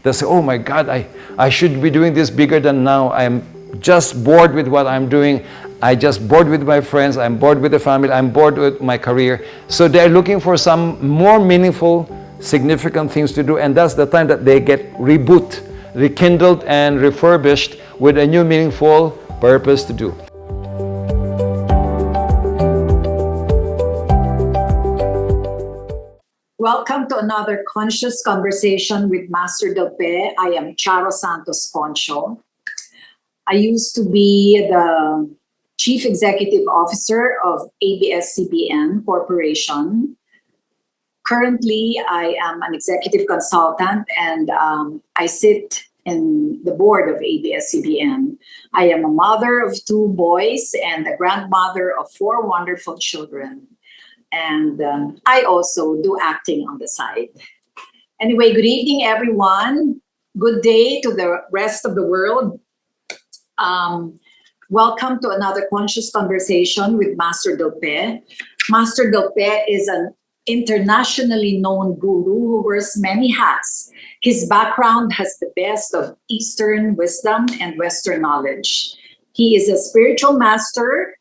They'll say, oh my God, I should be doing this bigger than now. I'm just bored with what I'm doing. I just bored with my friends. I'm bored with the family. I'm bored with my career. So they're looking for some more meaningful, significant things to do. And that's the time that they get rekindled and refurbished with a new meaningful purpose to do. Welcome to another Conscious Conversation with Master Delpe. I am Charo Santos-Concio. I used to be the Chief Executive Officer of ABS-CBN Corporation. Currently, I am an executive consultant and I sit in the board of ABS-CBN. I am a mother of 2 boys and a grandmother of 4 wonderful children. And I also do acting on the side. Anyway, good evening, everyone. Good day to the rest of the world. Welcome to another Conscious Conversation with Master Delpe. Master Delpe is an internationally known guru who wears many hats. His background has the best of Eastern wisdom and Western knowledge. He is a spiritual master,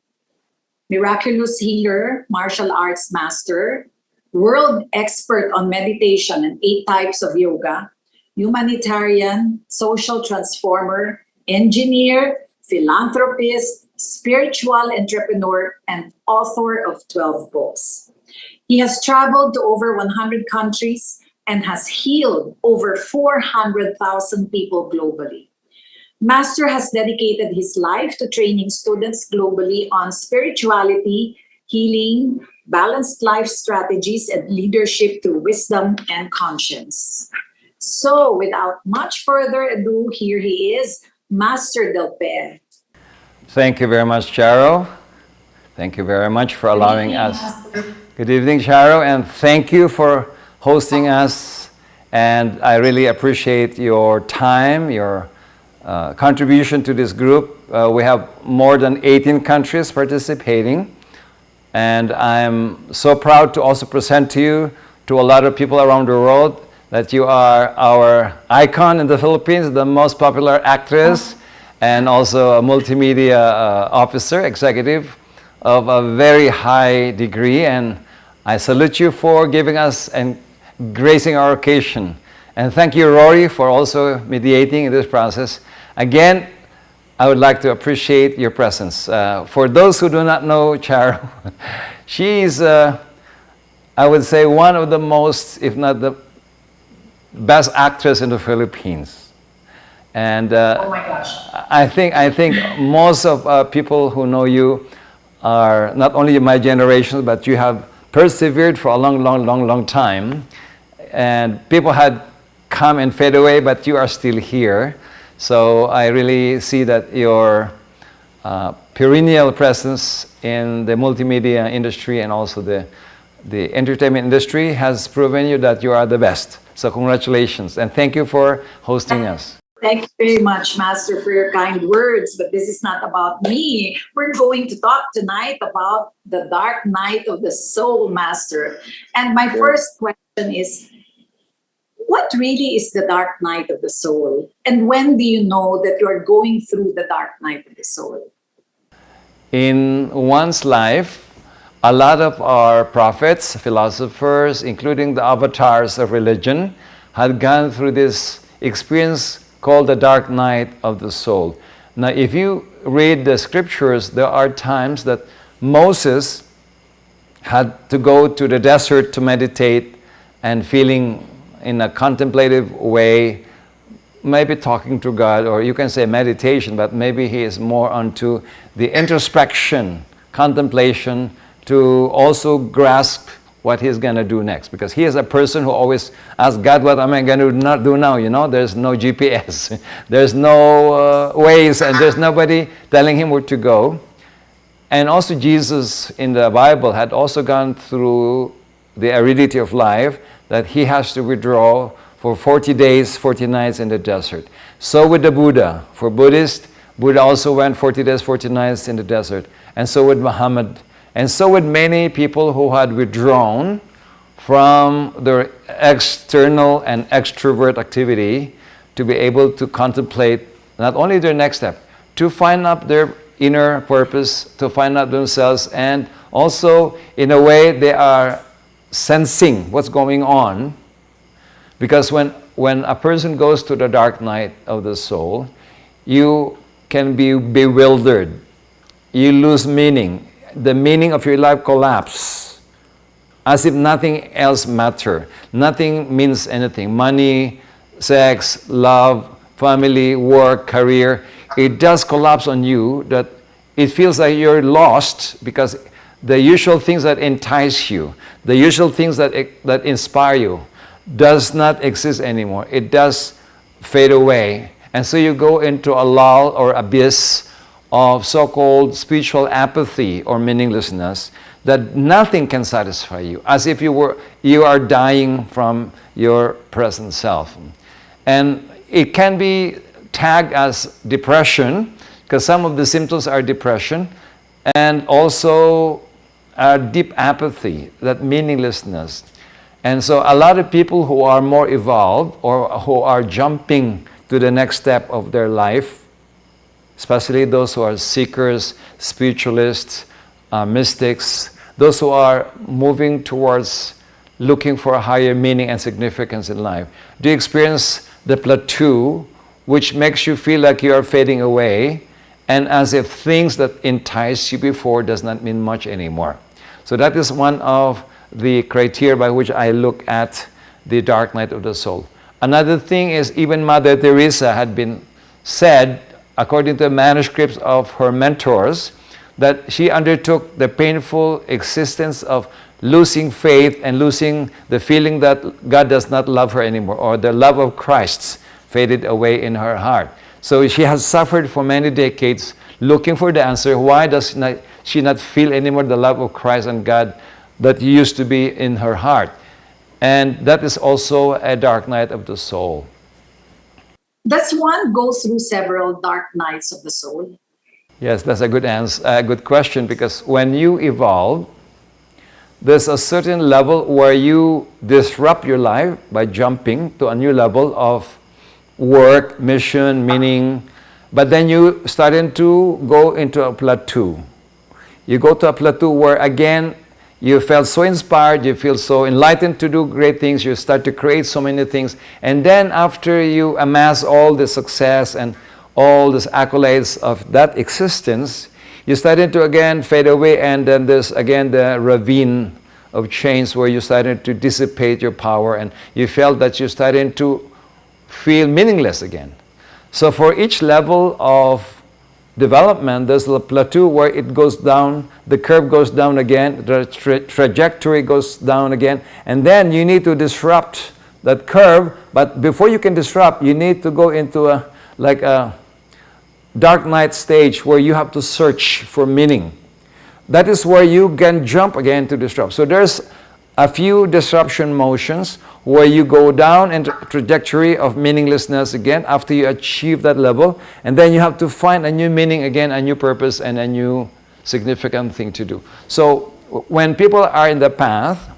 miraculous healer, martial arts master, world expert on meditation and 8 types of yoga, humanitarian, social transformer, engineer, philanthropist, spiritual entrepreneur, and author of 12 books. He has traveled to over 100 countries and has healed over 400,000 people globally. Master has dedicated his life to training students globally on spirituality, healing, balanced life strategies, and leadership through wisdom and conscience. So, without much further ado, here he is, Master Delpe. Thank you very much, Charo. Thank you very much for allowing us. Good evening, Charo, and thank you for hosting us. And I really appreciate your time, your contribution to this group. We have more than 18 countries participating, and I'm so proud to also present to you, to a lot of people around the world, that you are our icon in the Philippines, the most popular actress, and also a multimedia officer, executive of a very high degree, and I salute you for giving us and gracing our occasion. And thank you, Rory, for also mediating in this process. Again, I would like to appreciate your presence. For those who do not know Charo, she is, I would say, one of the most, if not the best actress in the Philippines. And Oh my gosh. I think most of people who know you are not only my generation, but you have persevered for a long time. And people had come and fade away, but you are still here. So I really see that your perennial presence in the multimedia industry and also the entertainment industry has proven you that you are the best. So congratulations, and thank you for hosting us. Thank you very much, Master, for your kind words, but this is not about me. We're going to talk tonight about the dark night of the soul, Master. And my first question is, what really is the dark night of the soul? And when do you know that you're going through the dark night of the soul? In one's life, a lot of our prophets, philosophers, including the avatars of religion, had gone through this experience called the dark night of the soul. Now, if you read the scriptures, there are times that Moses had to go to the desert to meditate and feeling in a contemplative way, maybe talking to God, or you can say meditation, but maybe he is more onto the introspection, contemplation, to also grasp what he's going to do next. Because he is a person who always asks God, what am I going to not do now? You know, there's no GPS, there's no ways, and there's nobody telling him where to go. And also Jesus in the Bible had also gone through the aridity of life, that he has to withdraw for 40 days, 40 nights in the desert. So with the Buddha. For Buddhists, Buddha also went 40 days, 40 nights in the desert. And so with Muhammad. And so with many people who had withdrawn from their external and extrovert activity to be able to contemplate not only their next step, to find out their inner purpose, to find out themselves, and also in a way they are sensing what's going on. Because when a person goes to the dark night of the soul, you can be bewildered. You lose meaning. The meaning of your life collapses, as if nothing else matters. Nothing means anything. Money, sex, love, family, work, career, it does collapse on you, that it feels like you're lost, because the usual things that entice you, the usual things that inspire you, does not exist anymore. It does fade away. And so you go into a lull or abyss of so-called spiritual apathy or meaninglessness, that nothing can satisfy you, as if you are dying from your present self. And it can be tagged as depression, because some of the symptoms are depression, and also deep apathy, that meaninglessness. And so a lot of people who are more evolved, or who are jumping to the next step of their life, especially those who are seekers, spiritualists, mystics, those who are moving towards looking for a higher meaning and significance in life, do experience the plateau, which makes you feel like you are fading away, and as if things that enticed you before does not mean much anymore. So that is one of the criteria by which I look at the dark night of the soul. Another thing is, even Mother Teresa had been said, according to the manuscripts of her mentors, that she undertook the painful existence of losing faith and losing the feeling that God does not love her anymore, or the love of Christ faded away in her heart. So she has suffered for many decades looking for the answer. Why does she not feel anymore the love of Christ and God that used to be in her heart? And that is also a dark night of the soul. Does one go through several dark nights of the soul? Yes, that's a good answer, a good question, because when you evolve, there's a certain level where you disrupt your life by jumping to a new level of work, mission, meaning, but then you starting to go into a plateau. You go to a plateau where again you felt so inspired, you feel so enlightened to do great things, you start to create so many things, and then after you amass all the success and all these accolades of that existence, you started to again fade away, and then there's again the ravine of change where you started to dissipate your power, and you felt that you started to feel meaningless again. So for each level of development, there's a plateau where it goes down, the curve goes down again, the trajectory goes down again, and then you need to disrupt that curve. But before you can disrupt, you need to go into a dark night stage where you have to search for meaning. That is where you can jump again to disrupt. So there's a few disruption motions where you go down in trajectory of meaninglessness again after you achieve that level, and then you have to find a new meaning again, a new purpose, and a new significant thing to do. So when people are in the path,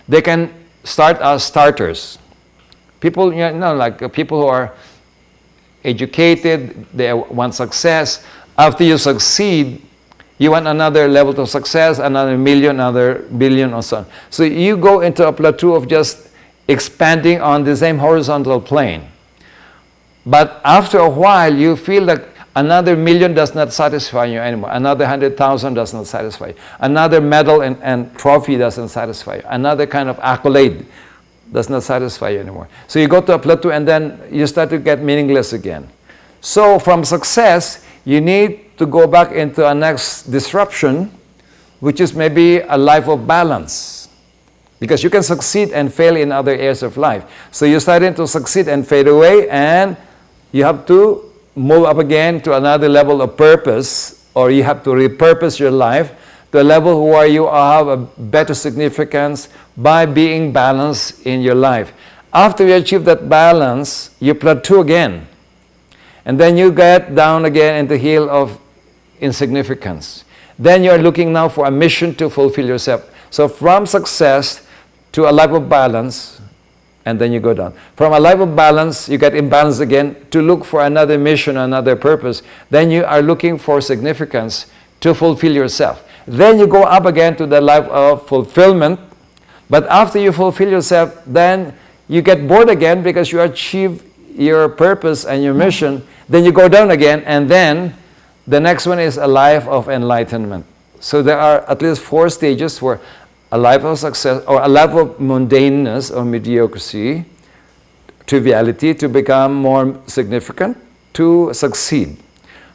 they can start as starters. People, like people who are educated, they want success. After you succeed, you want another level of success, another million, another billion, or so on. So you go into a plateau of just expanding on the same horizontal plane. But after a while, you feel like another million does not satisfy you anymore. Another 100,000 does not satisfy you. Another medal and trophy doesn't satisfy you. Another kind of accolade does not satisfy you anymore. So you go to a plateau, and then you start to get meaningless again. So from success, you need to go back into a next disruption, which is maybe a life of balance. Because you can succeed and fail in other areas of life. So you're starting to succeed and fade away, and you have to move up again to another level of purpose, or you have to repurpose your life to a level where you have a better significance by being balanced in your life. After you achieve that balance, you plateau again. And then you get down again in the hill of insignificance. Then you are looking now for a mission to fulfill yourself. So from success to a life of balance, and then you go down. From a life of balance, you get imbalanced again to look for another mission, another purpose. Then you are looking for significance to fulfill yourself. Then you go up again to the life of fulfillment. But after you fulfill yourself, then you get bored again because you achieve your purpose and your mission. Then you go down again, and then the next one is a life of enlightenment. So there are at least 4 stages for a life of success, or a life of mundaneness or mediocrity, triviality, to become more significant, to succeed.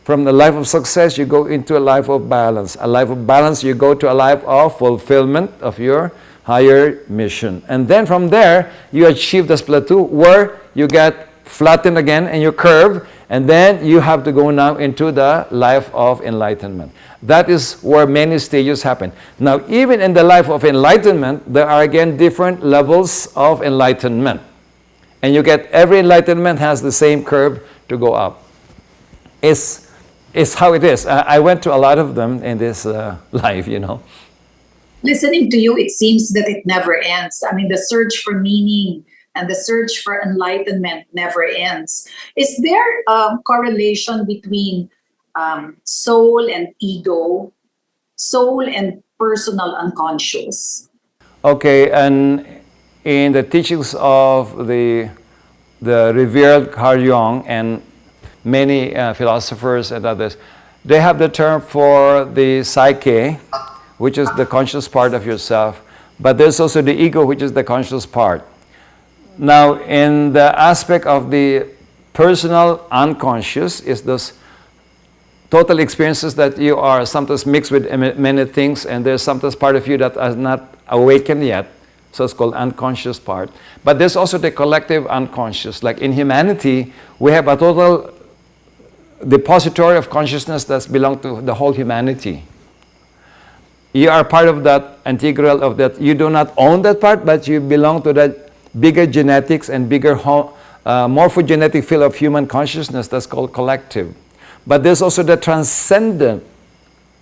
From the life of success, you go into a life of balance. A life of balance, you go to a life of fulfillment of your higher mission. And then from there, you achieve this plateau where you get flattened again and you curve, and then you have to go now into the life of enlightenment. That is where many stages happen. Now, even in the life of enlightenment, there are again different levels of enlightenment. And you get, every enlightenment has the same curve to go up. It's how it is. I went to a lot of them in this life, you know. Listening to you, it seems that it never ends. I mean, the search for meaning and the search for enlightenment never ends. Is there a correlation between soul and ego, soul and personal unconscious? Okay, and in the teachings of the revered Carl Jung and many philosophers and others, they have the term for the psyche, which is the conscious part of yourself, but there's also the ego, which is the conscious part. Now, in the aspect of the personal unconscious is those total experiences that you are sometimes mixed with many things, and there's sometimes part of you that has not awakened yet, so it's called unconscious part. But there's also the collective unconscious. Like in humanity, we have a total depository of consciousness that belongs to the whole humanity. You are part of that integral of that. You do not own that part, but you belong to that bigger genetics and bigger morphogenetic field of human consciousness that's called collective. But there's also the transcendent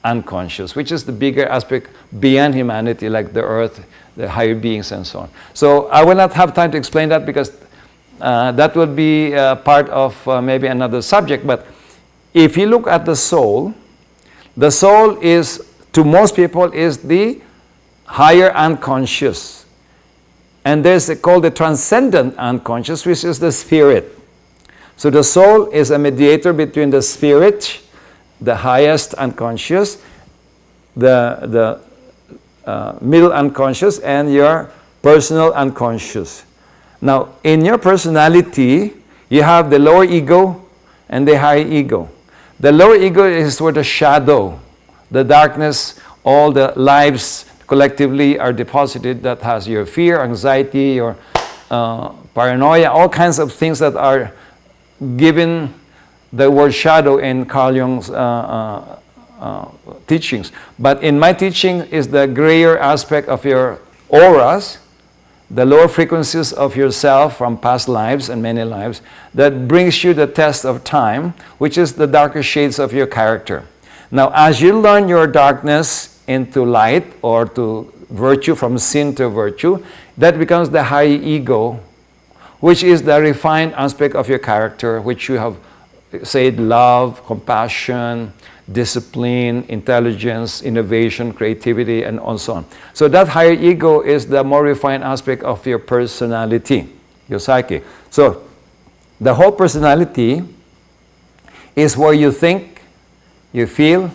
unconscious, which is the bigger aspect beyond humanity, like the earth, the higher beings, and so on. So I will not have time to explain that because that would be part of maybe another subject. But if you look at the soul is, to most people, is the higher unconscious. And there's called the transcendent unconscious, which is the spirit. So the soul is a mediator between the spirit, the highest unconscious, the middle unconscious, and your personal unconscious. Now, in your personality, you have the lower ego and the high ego. The lower ego is where the shadow, the darkness, all the lives collectively are deposited, that has your fear, anxiety, your paranoia, all kinds of things that are given the word shadow in Carl Jung's teachings. But in my teaching is the grayer aspect of your auras, the lower frequencies of yourself from past lives and many lives, that brings you the test of time, which is the darker shades of your character. Now, as you learn your darkness into light, or to virtue, from sin to virtue, that becomes the high ego, which is the refined aspect of your character, which you have said love, compassion, discipline, intelligence, innovation, creativity, and so on. So that higher ego is the more refined aspect of your personality, your psyche. So the whole personality is where you think, you feel,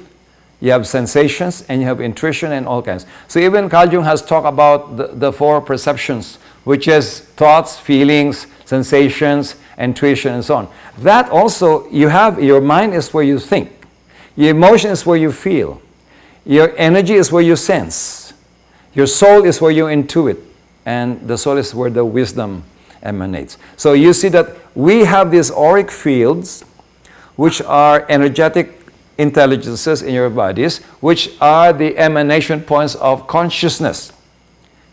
you have sensations, and you have intuition and all kinds. So even Carl Jung has talked about the 4 perceptions, which is thoughts, feelings, sensations, intuition, and so on. That also, you have, your mind is where you think. Your emotion is where you feel. Your energy is where you sense. Your soul is where you intuit. And the soul is where the wisdom emanates. So you see that we have these auric fields, which are energetic intelligences in your bodies, which are the emanation points of consciousness.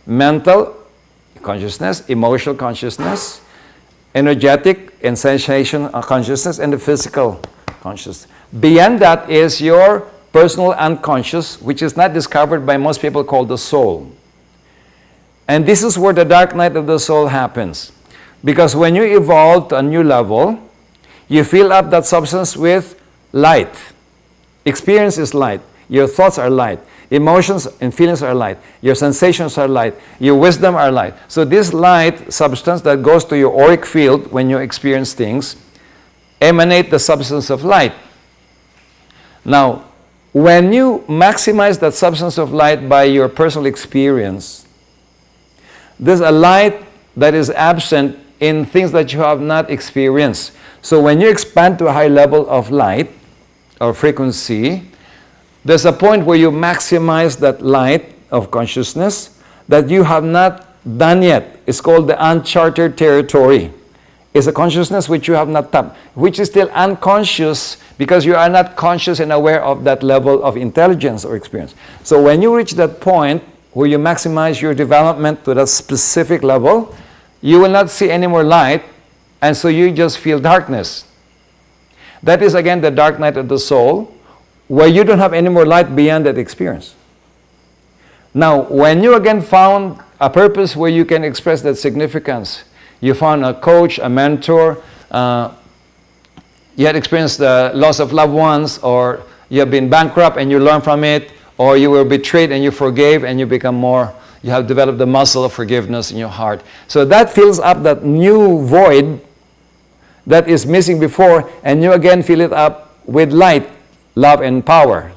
Mental consciousness, emotional consciousness, energetic and sensation consciousness, and the physical consciousness. Beyond that is your personal unconscious, which is not discovered by most people, called the soul. And this is where the dark night of the soul happens. Because when you evolve to a new level, you fill up that substance with light. Experience is light. Your thoughts are light. Emotions and feelings are light. Your sensations are light. Your wisdom are light. So this light substance that goes to your auric field when you experience things emanate the substance of light. Now, when you maximize that substance of light by your personal experience, there's a light that is absent in things that you have not experienced. So when you expand to a high level of light or frequency, there's a point where you maximize that light of consciousness that you have not done yet. It's called the uncharted territory. It's a consciousness which you have not tapped, which is still unconscious because you are not conscious and aware of that level of intelligence or experience. So when you reach that point where you maximize your development to that specific level, you will not see any more light, and so you just feel darkness. That is again the dark night of the soul, where you don't have any more light beyond that experience. Now, when you again found a purpose where you can express that significance, you found a coach, a mentor, you had experienced the loss of loved ones, or you have been bankrupt and you learn from it, or you were betrayed and you forgave and you become more, you have developed the muscle of forgiveness in your heart. So that fills up that new void that is missing before, and you again fill it up with light, love, and power.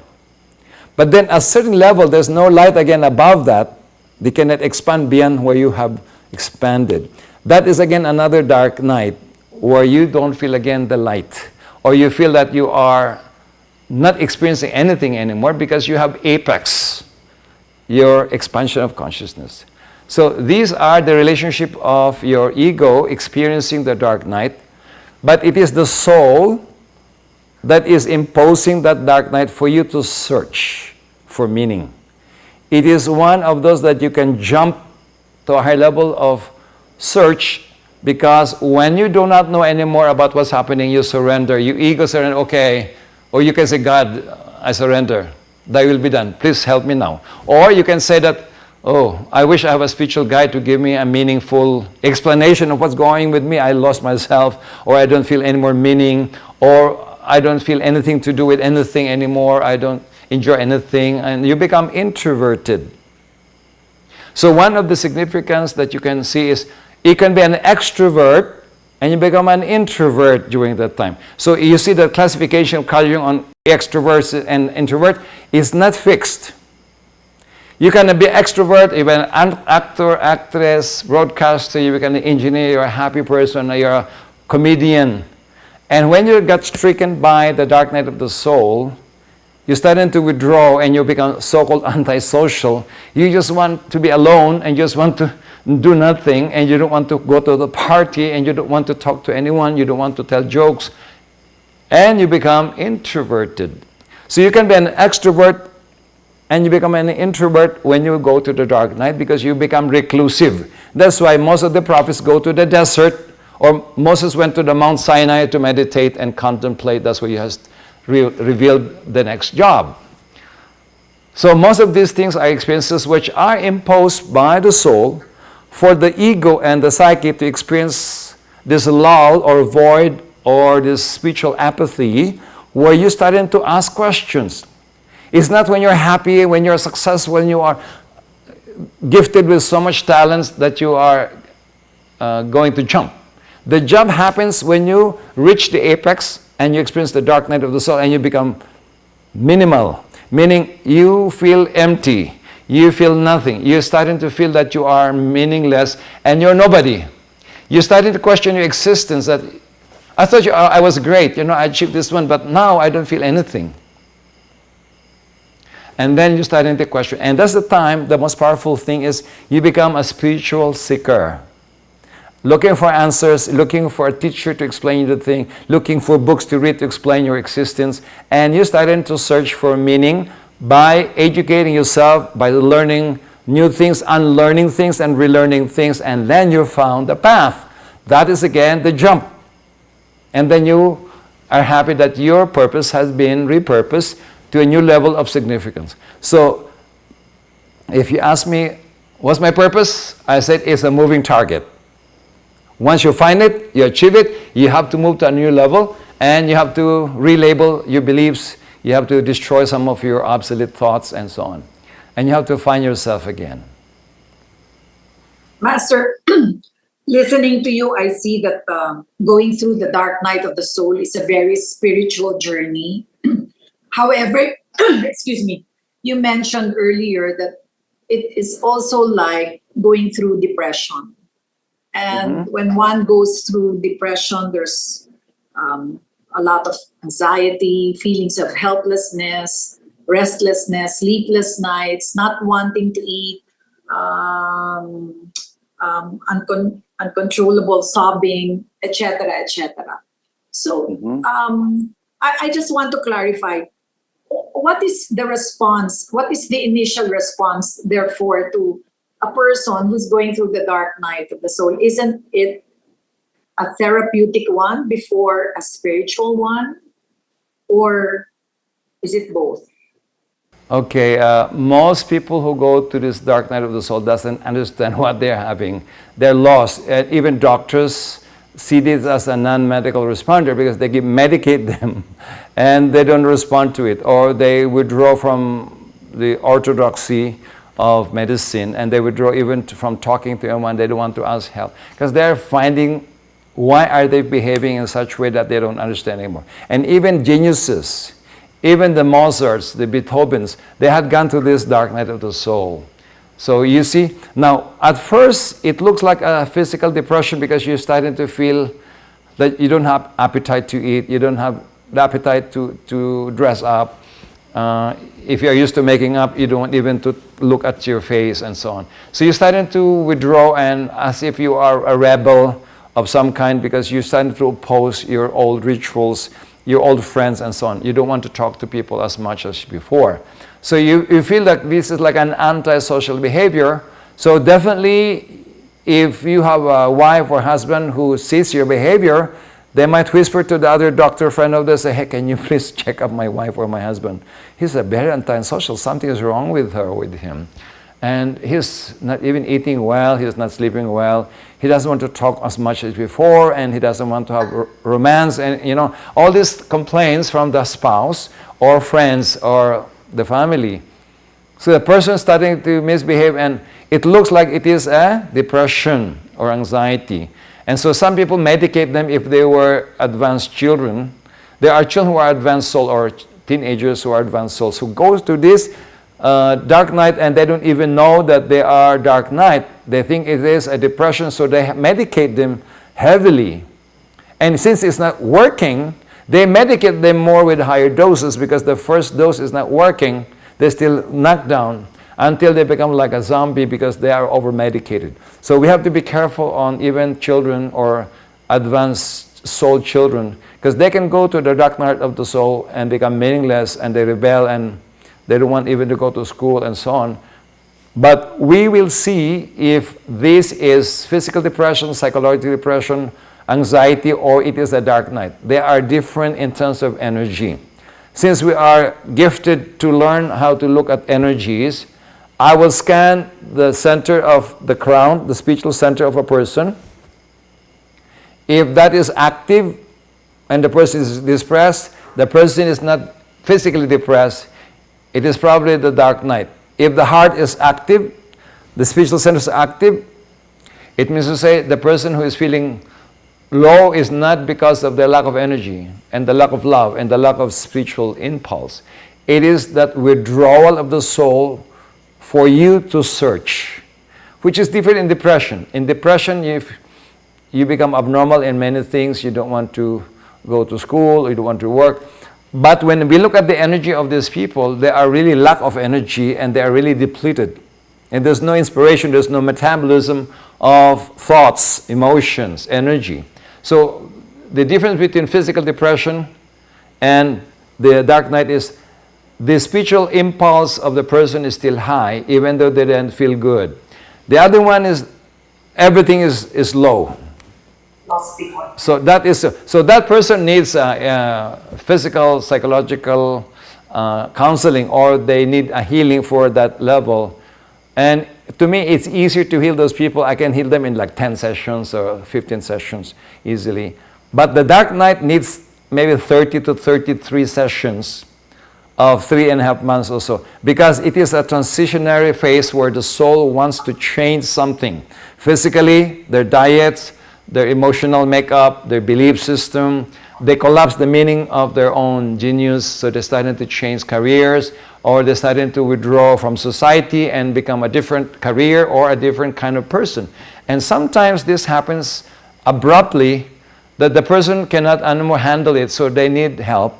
But then at a certain level, there's no light again above that. They cannot expand beyond where you have expanded. That is again another dark night where you don't feel again the light, or you feel that you are not experiencing anything anymore because you have apex, your expansion of consciousness. So these are the relationship of your ego experiencing the dark night, but it is the soul that is imposing that dark night for you to search for meaning. It is one of those that you can jump to a high level of search, because when you do not know anymore about what's happening, you surrender. Your ego surrender, okay. Or you can say, God, I surrender. Thy will be done. Please help me now. Or you can say that, oh, I wish I have a spiritual guide to give me a meaningful explanation of what's going on with me. I lost myself, or I don't feel any more meaning, or I don't feel anything to do with anything anymore. I don't enjoy anything. And you become introverted. So one of the significance that you can see is you can be an extrovert and you become an introvert during that time. So you see the classification of coloring on extroverts and introvert is not fixed. You can be extrovert, even an actor, actress, broadcaster, you become an engineer, you're a happy person, you're a comedian. And when you get stricken by the dark night of the soul, you start to withdraw and you become so-called antisocial. You just want to be alone and just want to do nothing, and you don't want to go to the party, and you don't want to talk to anyone, you don't want to tell jokes, and you become introverted. So you can be an extrovert and you become an introvert when you go to the dark night, because you become reclusive. That's why most of the prophets go to the desert, or Moses went to the Mount Sinai to meditate and contemplate. That's where he has revealed the next job. So most of these things are experiences which are imposed by the soul for the ego and the psyche to experience this lull or void or this spiritual apathy, where you're starting to ask questions. It's not when you're happy, when you're successful, when you are gifted with so much talents that you are going to jump. The jump happens when you reach the apex and you experience the dark night of the soul and you become minimal, meaning you feel empty. You feel nothing. You're starting to feel that you are meaningless and you're nobody. You're starting to question your existence, that I thought I was great, I achieved this one, but now I don't feel anything. And then you're starting to question. And that's the time, the most powerful thing is you become a spiritual seeker. Looking for answers, looking for a teacher to explain the thing, looking for books to read to explain your existence. And you're starting to search for meaning by educating yourself, by learning new things, unlearning things, and relearning things, and then you found the path. That is again the jump. And then you are happy that your purpose has been repurposed to a new level of significance. So, if you ask me, what's my purpose? I said it's a moving target. Once you find it, you achieve it, you have to move to a new level, and you have to relabel your beliefs. You have to destroy some of your obsolete thoughts and so on. And you have to find yourself again. Master, listening to you, I see that going through the dark night of the soul is a very spiritual journey. However, excuse me, you mentioned earlier that it is also like going through depression. And when one goes through depression, there's a lot of anxiety, feelings of helplessness, restlessness, sleepless nights, not wanting to eat, uncontrollable sobbing, etc., etc. So I just want to clarify, what is the response? What is the initial response, therefore, to a person who's going through the dark night of the soul? Isn't it a therapeutic one before a spiritual one? Or is it both? Okay, most people who go to this dark night of the soul doesn't understand what they're having. They're lost. Even doctors see this as a non-medical responder because they medicate them and they don't respond to it, or they withdraw from the orthodoxy of medicine, and they withdraw even from talking to anyone. They don't want to ask help because they're finding why are they behaving in such a way that they don't understand anymore. And even geniuses, even the Mozarts, the Beethovens, they had gone to this dark night of the soul. So you see, now at first it looks like a physical depression because you're starting to feel that you don't have appetite to eat, you don't have the appetite to dress up. If you're used to making up, you don't even to look at your face and so on. So you're starting to withdraw, and as if you are a rebel of some kind because you're starting to oppose your old rituals, your old friends and so on. You don't want to talk to people as much as before. So you feel that this is like an antisocial behavior. So definitely, if you have a wife or husband who sees your behavior, they might whisper to the other doctor friend of theirs, say, hey, can you please check up my wife or my husband? He's a very antisocial. Something is wrong with her or with him. And he's not even eating well, he's not sleeping well, he doesn't want to talk as much as before, and he doesn't want to have romance, and you know, all these complaints from the spouse or friends or the family. So the person is starting to misbehave, and it looks like it is a depression or anxiety. And so some people medicate them if they were advanced children. There are children who are advanced soul, or teenagers who are advanced souls, who go to this dark night and they don't even know that they are dark night. They think it is a depression, so they medicate them heavily. And since it's not working, they medicate them more with higher doses because the first dose is not working. They still knock down until they become like a zombie because they are over-medicated. So we have to be careful on even children or advanced soul children because they can go to the dark night of the soul and become meaningless, and they rebel, and they don't want even to go to school and so on. But we will see if this is physical depression, psychological depression, anxiety, or it is a dark night. They are different in terms of energy. Since we are gifted to learn how to look at energies, I will scan the center of the crown, the spiritual center of a person. If that is active and the person is depressed, the person is not physically depressed, it is probably the dark night. If the heart is active, the spiritual center is active, it means to say the person who is feeling low is not because of the lack of energy and the lack of love and the lack of spiritual impulse. It is that withdrawal of the soul for you to search, which is different in depression. In depression, if you become abnormal in many things, you don't want to go to school, you don't want to work. But when we look at the energy of these people, they are really lack of energy and they are really depleted. And there's no inspiration, there's no metabolism of thoughts, emotions, energy. So the difference between physical depression and the dark night is the spiritual impulse of the person is still high, even though they don't feel good. The other one is everything is low. So that person needs physical, psychological counseling, or they need a healing for that level. And to me, it's easier to heal those people. I can heal them in like 10 sessions or 15 sessions easily. But the dark night needs maybe 30 to 33 sessions of 3.5 months or so, because it is a transitionary phase where the soul wants to change something. Physically, their diets, their emotional makeup, their belief system, they collapse the meaning of their own genius, so they're starting to change careers, or they're starting to withdraw from society and become a different career or a different kind of person. And sometimes this happens abruptly, that the person cannot anymore handle it, so they need help,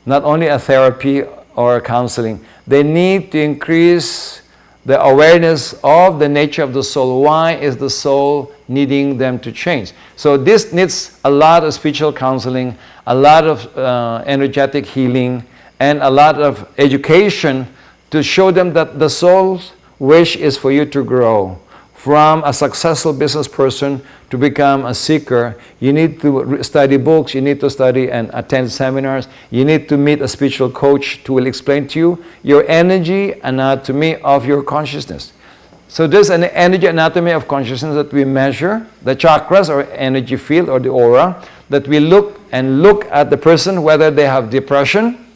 not only a therapy or counseling. They need to increase the awareness of the nature of the soul. Why is the soul needing them to change? So this needs a lot of spiritual counseling, a lot of energetic healing, and a lot of education to show them that the soul's wish is for you to grow from a successful business person to become a seeker. You need to study books, you need to study and attend seminars, you need to meet a spiritual coach who will explain to you your energy anatomy of your consciousness. So there's an energy anatomy of consciousness that we measure, the chakras or energy field or the aura, that we look at the person, whether they have depression,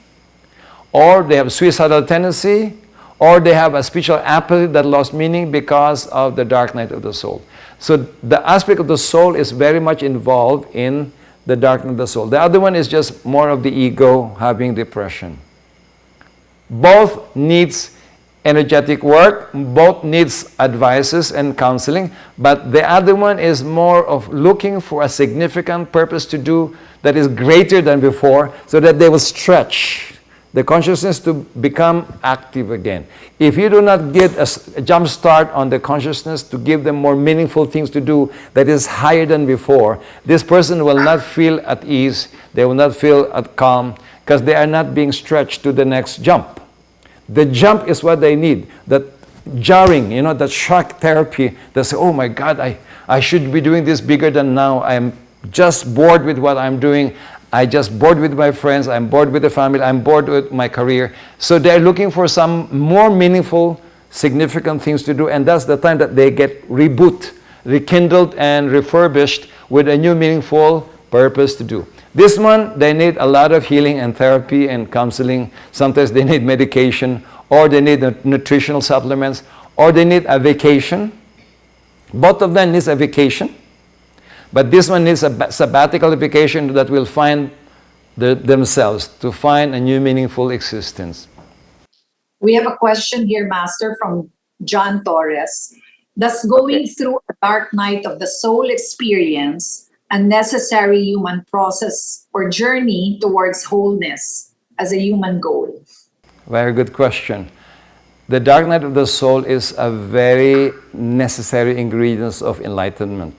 or they have suicidal tendency, or they have a spiritual apathy that lost meaning because of the dark night of the soul. So the aspect of the soul is very much involved in the dark night of the soul. The other one is just more of the ego having depression. Both needs energetic work, both needs advices and counseling, but the other one is more of looking for a significant purpose to do that is greater than before, so that they will stretch the consciousness to become active again. If you do not get a jump start on the consciousness to give them more meaningful things to do that is higher than before, this person will not feel at ease, they will not feel at calm, because they are not being stretched to the next jump. The jump is what they need, that jarring, that shock therapy, they say, oh my God, I should be doing this bigger than now, I'm just bored with what I'm doing, I just bored with my friends, I'm bored with the family, I'm bored with my career. So they're looking for some more meaningful, significant things to do, and that's the time that they get rekindled and refurbished with a new meaningful purpose to do. This one, they need a lot of healing and therapy and counseling. Sometimes they need medication, or they need nutritional supplements, or they need a vacation. Both of them need a vacation. But this one needs a sabbatical vacation that will find themselves, to find a new meaningful existence. We have a question here, Master, from John Torres. Does going through a dark night of the soul experience a necessary human process or journey towards wholeness as a human goal? Very good question. The dark night of the soul is a very necessary ingredient of enlightenment.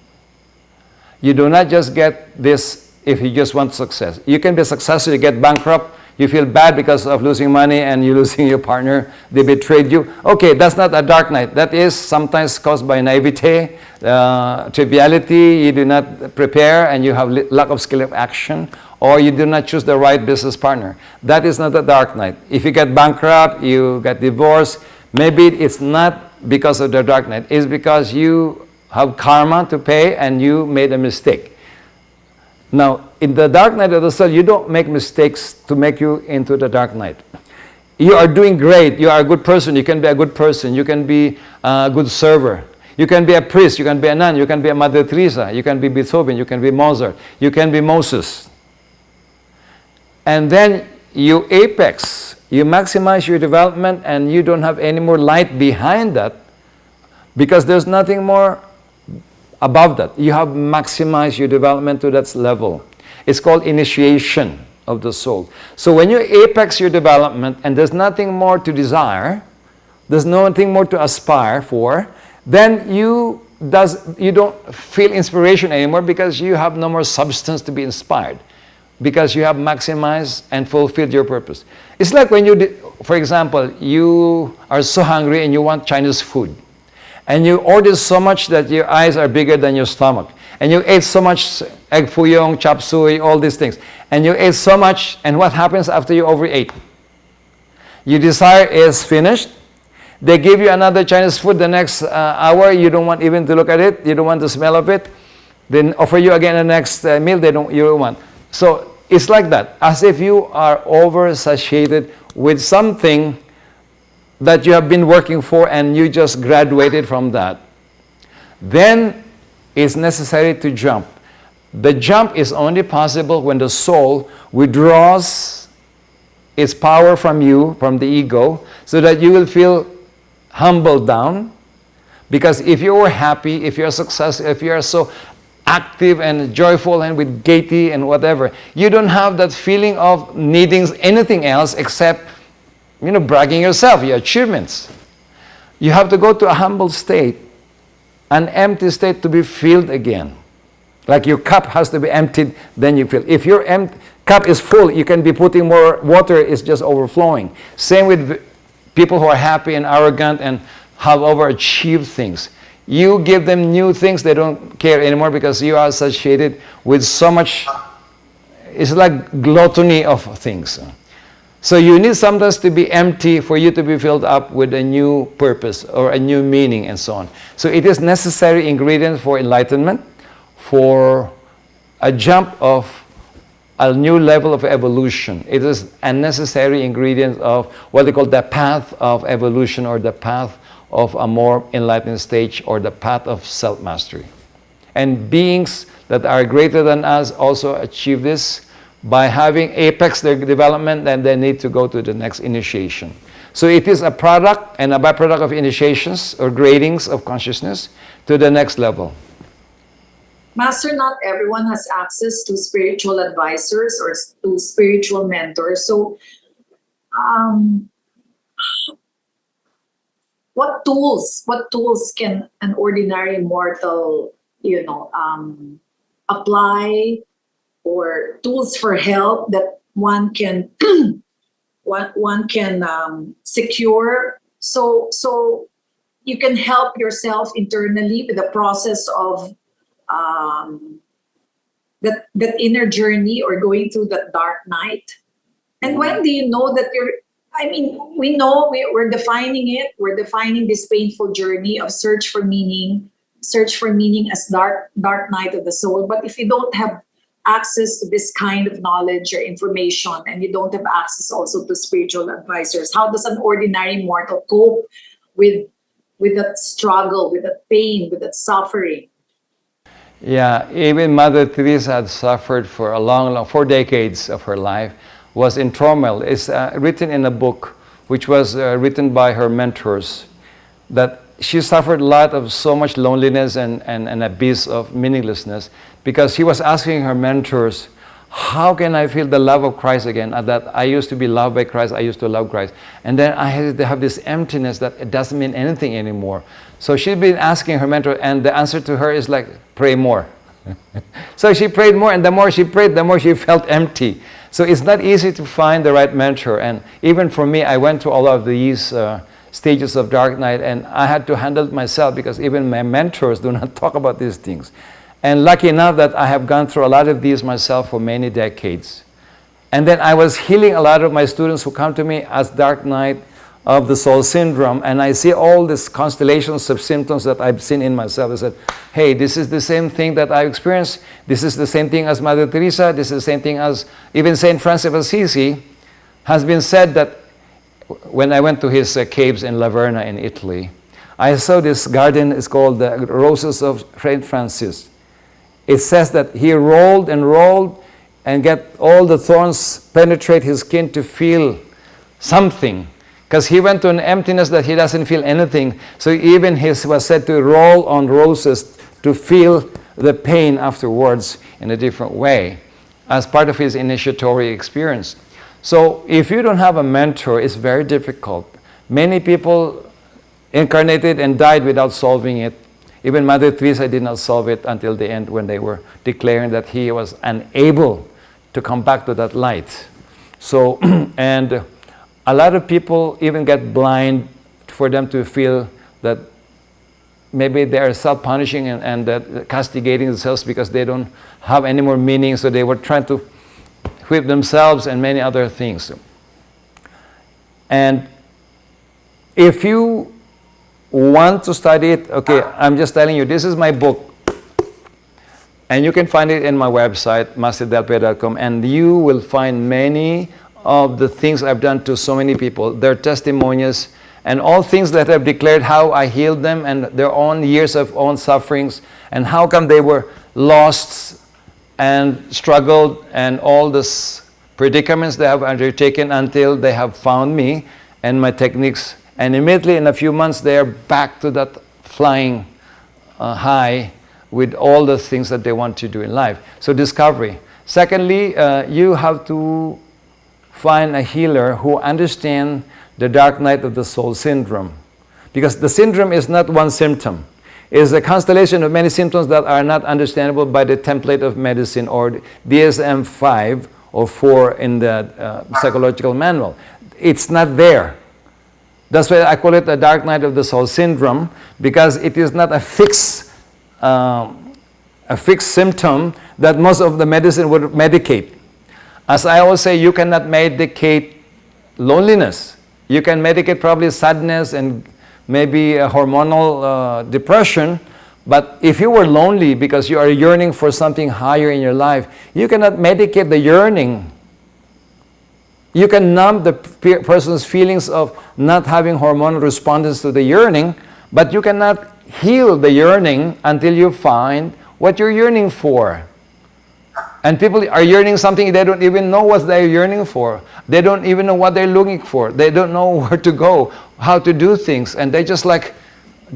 You do not just get this if you just want success. You can be successful, you get bankrupt, you feel bad because of losing money and you losing your partner, they betrayed you. Okay, that's not a dark night. That is sometimes caused by naivete, triviality, you do not prepare and you have lack of skill of action, or you do not choose the right business partner. That is not a dark night. If you get bankrupt, you get divorced, maybe it's not because of the dark night, it's because you have karma to pay and you made a mistake. Now, in the dark night of the soul, you don't make mistakes to make you into the dark night. You are doing great. You are a good person. You can be a good person. You can be a good server. You can be a priest. You can be a nun. You can be a Mother Teresa. You can be Beethoven. You can be Mozart. You can be Moses. And then you apex. You maximize your development and you don't have any more light behind that, because there's nothing more above that. You have maximized your development to that level. It's called initiation of the soul. So when you apex your development and there's nothing more to desire, there's nothing more to aspire for, then you don't feel inspiration anymore, because you have no more substance to be inspired, because you have maximized and fulfilled your purpose. It's like when for example, you are so hungry and you want Chinese food. And you order so much that your eyes are bigger than your stomach. And you ate so much egg fuyong, chop suey, all these things. And you ate so much, and what happens after you overate? Your desire is finished. They give you another Chinese food the next hour, you don't want even to look at it, you don't want the smell of it. Then offer you again the next meal, you don't want. So it's like that, as if you are oversaturated with something that you have been working for and you just graduated from that. Then it's necessary to jump. The jump is only possible when the soul withdraws its power from you, from the ego, so that you will feel humbled down. Because if you were happy, if you're successful, if you are so active and joyful and with gaiety and whatever, you don't have that feeling of needing anything else except, bragging yourself, your achievements. You have to go to a humble state, an empty state, to be filled again. Like your cup has to be emptied, then you fill. If your cup is full, you can be putting more water, it's just overflowing. Same with people who are happy and arrogant and have overachieved things. You give them new things, they don't care anymore because you are associated with so much. It's like gluttony of things. So you need sometimes to be empty for you to be filled up with a new purpose or a new meaning and so on. So it is necessary ingredient for enlightenment, for a jump of a new level of evolution. It is a necessary ingredient of what they call the path of evolution, or the path of a more enlightened stage, or the path of self-mastery. And beings that are greater than us also achieve this by having apex their development, and they need to go to the next initiation. So it is a product and a byproduct of initiations or gradings of consciousness to the next level. Master, not everyone has access to spiritual advisors or to spiritual mentors. So, what tools can an ordinary mortal, apply, or tools for help that one can secure, so you can help yourself internally with the process of that inner journey, or going through that dark night? And when do you know that we know we're defining it. We're defining this painful journey of search for meaning as dark night of the soul. But if you don't have access to this kind of knowledge or information, and you don't have access also to spiritual advisors, how does an ordinary mortal cope with that struggle, with that pain, with that suffering? Yeah, even Mother Teresa had suffered for a long, 4 decades of her life, was in turmoil. It's written in a book which was written by her mentors, that she suffered a lot of so much loneliness and an abyss of meaninglessness, because she was asking her mentors, how can I feel the love of Christ again? That I used to be loved by Christ, I used to love Christ. And then I had to have this emptiness that it doesn't mean anything anymore. So she'd been asking her mentor, and the answer to her is like, pray more. So she prayed more, and the more she prayed, the more she felt empty. So it's not easy to find the right mentor. And even for me, I went through all of these stages of dark night, and I had to handle it myself, because even my mentors do not talk about these things. And lucky enough that I have gone through a lot of these myself for many decades. And then I was healing a lot of my students who come to me as dark night of the soul syndrome, and I see all these constellations of symptoms that I've seen in myself. I said, hey, this is the same thing that I experienced. This is the same thing as Mother Teresa. This is the same thing as even Saint Francis of Assisi. Has been said that when I went to his caves in Laverna in Italy, I saw this garden. It's called the Roses of Saint Francis. It says that he rolled and rolled and get all the thorns penetrate his skin to feel something. Because he went to an emptiness that he doesn't feel anything. So even he was said to roll on roses to feel the pain afterwards in a different way, as part of his initiatory experience. So if you don't have a mentor, it's very difficult. Many people incarnated and died without solving it. Even Mother Teresa did not solve it until the end, when they were declaring that he was unable to come back to that light. So, and a lot of people even get blind for them to feel that maybe they are self-punishing and that castigating themselves because they don't have any more meaning, so they were trying to whip themselves and many other things. And if you want to study it, okay, I'm just telling you, this is my book. And you can find it in my website, masterdelpe.com, and you will find many of the things I've done to so many people, their testimonies, and all things that I've declared, how I healed them and their own years of own sufferings, and how come they were lost and struggled, and all this predicaments they have undertaken until they have found me and my techniques. And immediately in a few months, they are back to that flying high with all the things that they want to do in life. So discovery. Secondly, you have to find a healer who understands the dark night of the soul syndrome. Because the syndrome is not one symptom. It is a constellation of many symptoms that are not understandable by the template of medicine or DSM-5 or 4 in the psychological manual. It's not there. That's why I call it the dark night of the soul syndrome, because it is not a fixed symptom that most of the medicine would medicate. As I always say, you cannot medicate loneliness. You can medicate probably sadness and maybe a hormonal depression, but if you were lonely because you are yearning for something higher in your life, you cannot medicate the yearning. You can numb the person's feelings of not having hormonal responses to the yearning, but you cannot heal the yearning until you find what you're yearning for. And people are yearning something they don't even know what they're yearning for. They don't even know what they're looking for. They don't know where to go, how to do things, and they just like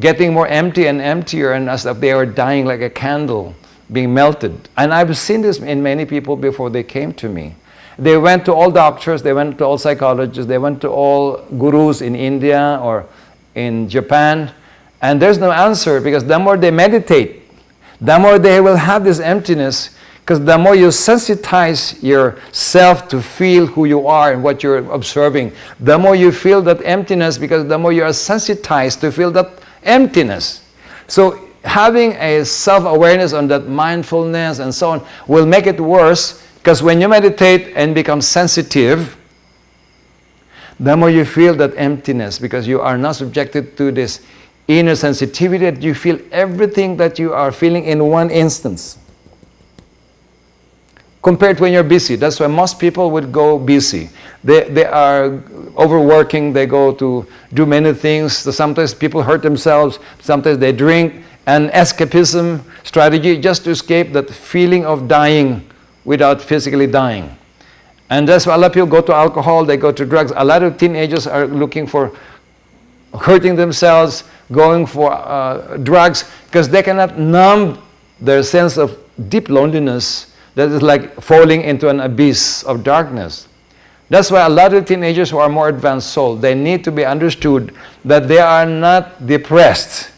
getting more empty and emptier, and as if they are dying like a candle being melted. And I've seen this in many people before they came to me. They went to all doctors, they went to all psychologists, they went to all gurus in India or in Japan, and there's no answer, because the more they meditate, the more they will have this emptiness, because the more you sensitize yourself to feel who you are and what you're observing, the more you feel that emptiness, because the more you are sensitized to feel that emptiness. So having a self-awareness on that mindfulness and so on will make it worse, because when you meditate and become sensitive, the more you feel that emptiness, because you are not subjected to this inner sensitivity that you feel everything that you are feeling in one instance. Compared to when you're busy. That's why most people would go busy. They are overworking, they go to do many things. So sometimes people hurt themselves, sometimes they drink, an escapism strategy just to escape that feeling of dying without physically dying. And that's why a lot of people go to alcohol, they go to drugs. A lot of teenagers are looking for hurting themselves, going for drugs, because they cannot numb their sense of deep loneliness that is like falling into an abyss of darkness. That's why a lot of teenagers who are more advanced soul, they need to be understood that they are not depressed.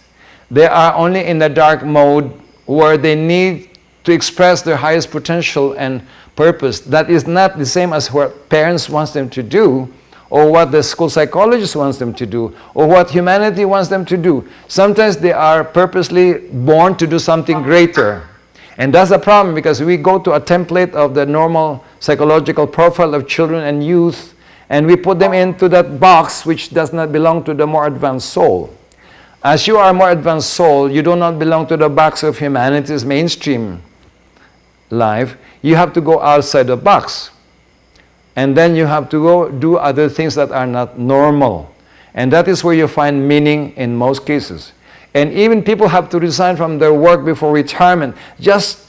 They are only in the dark mode where they need to express their highest potential and purpose. That is not the same as what parents want them to do, or what the school psychologist wants them to do, or what humanity wants them to do. Sometimes they are purposely born to do something greater. And that's a problem, because we go to a template of the normal psychological profile of children and youth, and we put them into that box which does not belong to the more advanced soul. As you are a more advanced soul, you do not belong to the box of humanity's mainstream life. You have to go outside the box. And then you have to go do other things that are not normal. And that is where you find meaning in most cases. And even people have to resign from their work before retirement just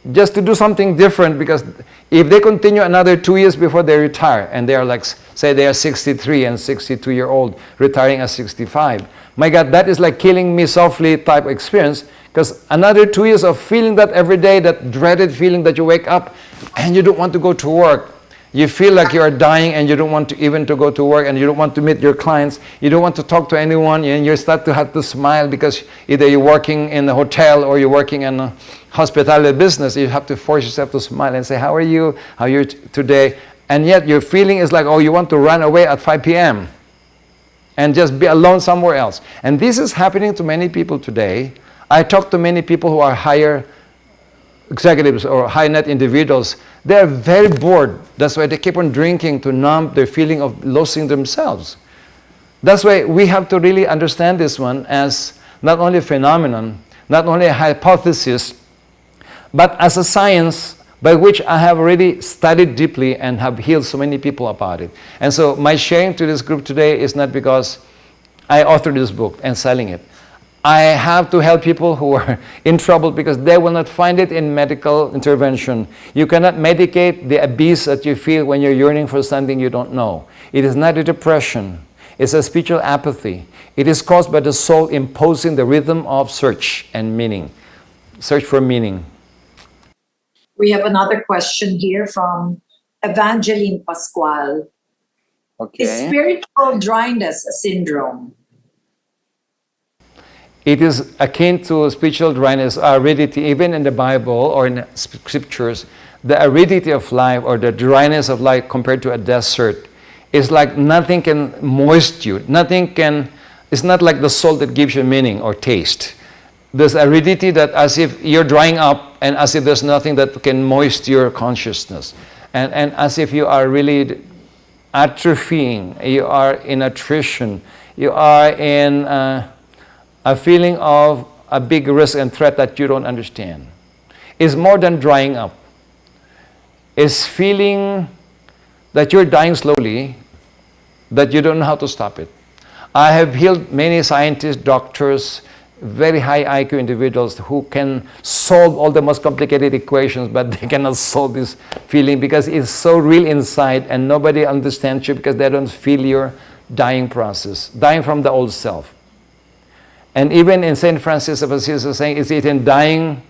to do something different, because if they continue another 2 years before they retire, and they are like, say they are 63 and 62-year-old retiring at 65, my God, that is like killing me softly type experience, because another 2 years of feeling that every day, that dreaded feeling that you wake up and you don't want to go to work. You feel like you are dying and you don't want to even to go to work, and you don't want to meet your clients. You don't want to talk to anyone, and you start to have to smile because either you're working in a hotel or you're working in a hospitality business. You have to force yourself to smile and say, how are you? How are you today? And yet your feeling is like, oh, you want to run away at 5 p.m. and just be alone somewhere else. And this is happening to many people today. I talk to many people who are higher executives or high net individuals. They are very bored. That's why they keep on drinking to numb their feeling of losing themselves. That's why we have to really understand this one as not only a phenomenon, not only a hypothesis, but as a science by which I have already studied deeply and have healed so many people about it. And so my sharing to this group today is not because I authored this book and selling it. I have to help people who are in trouble because they will not find it in medical intervention. You cannot medicate the abyss that you feel when you're yearning for something you don't know. It is not a depression. It's a spiritual apathy. It is caused by the soul imposing the rhythm of search and meaning. Search for meaning. We have another question here from Evangeline Pascual. Okay. Is spiritual dryness a syndrome? It is akin to spiritual dryness, aridity. Even in the Bible or in scriptures, the aridity of life or the dryness of life compared to a desert is like nothing can moist you. It's not like the salt that gives you meaning or taste. There's aridity that as if you're drying up and as if there's nothing that can moist your consciousness. And as if you are really atrophying, you are in attrition, you are in a feeling of a big risk and threat that you don't understand. It's more than drying up. It's feeling that you're dying slowly, that you don't know how to stop it. I have healed many scientists, doctors, very high IQ individuals who can solve all the most complicated equations, but they cannot solve this feeling because it's so real inside and nobody understands you because they don't feel your dying process, dying from the old self. And even in St. Francis of Assisi saying, it's in dying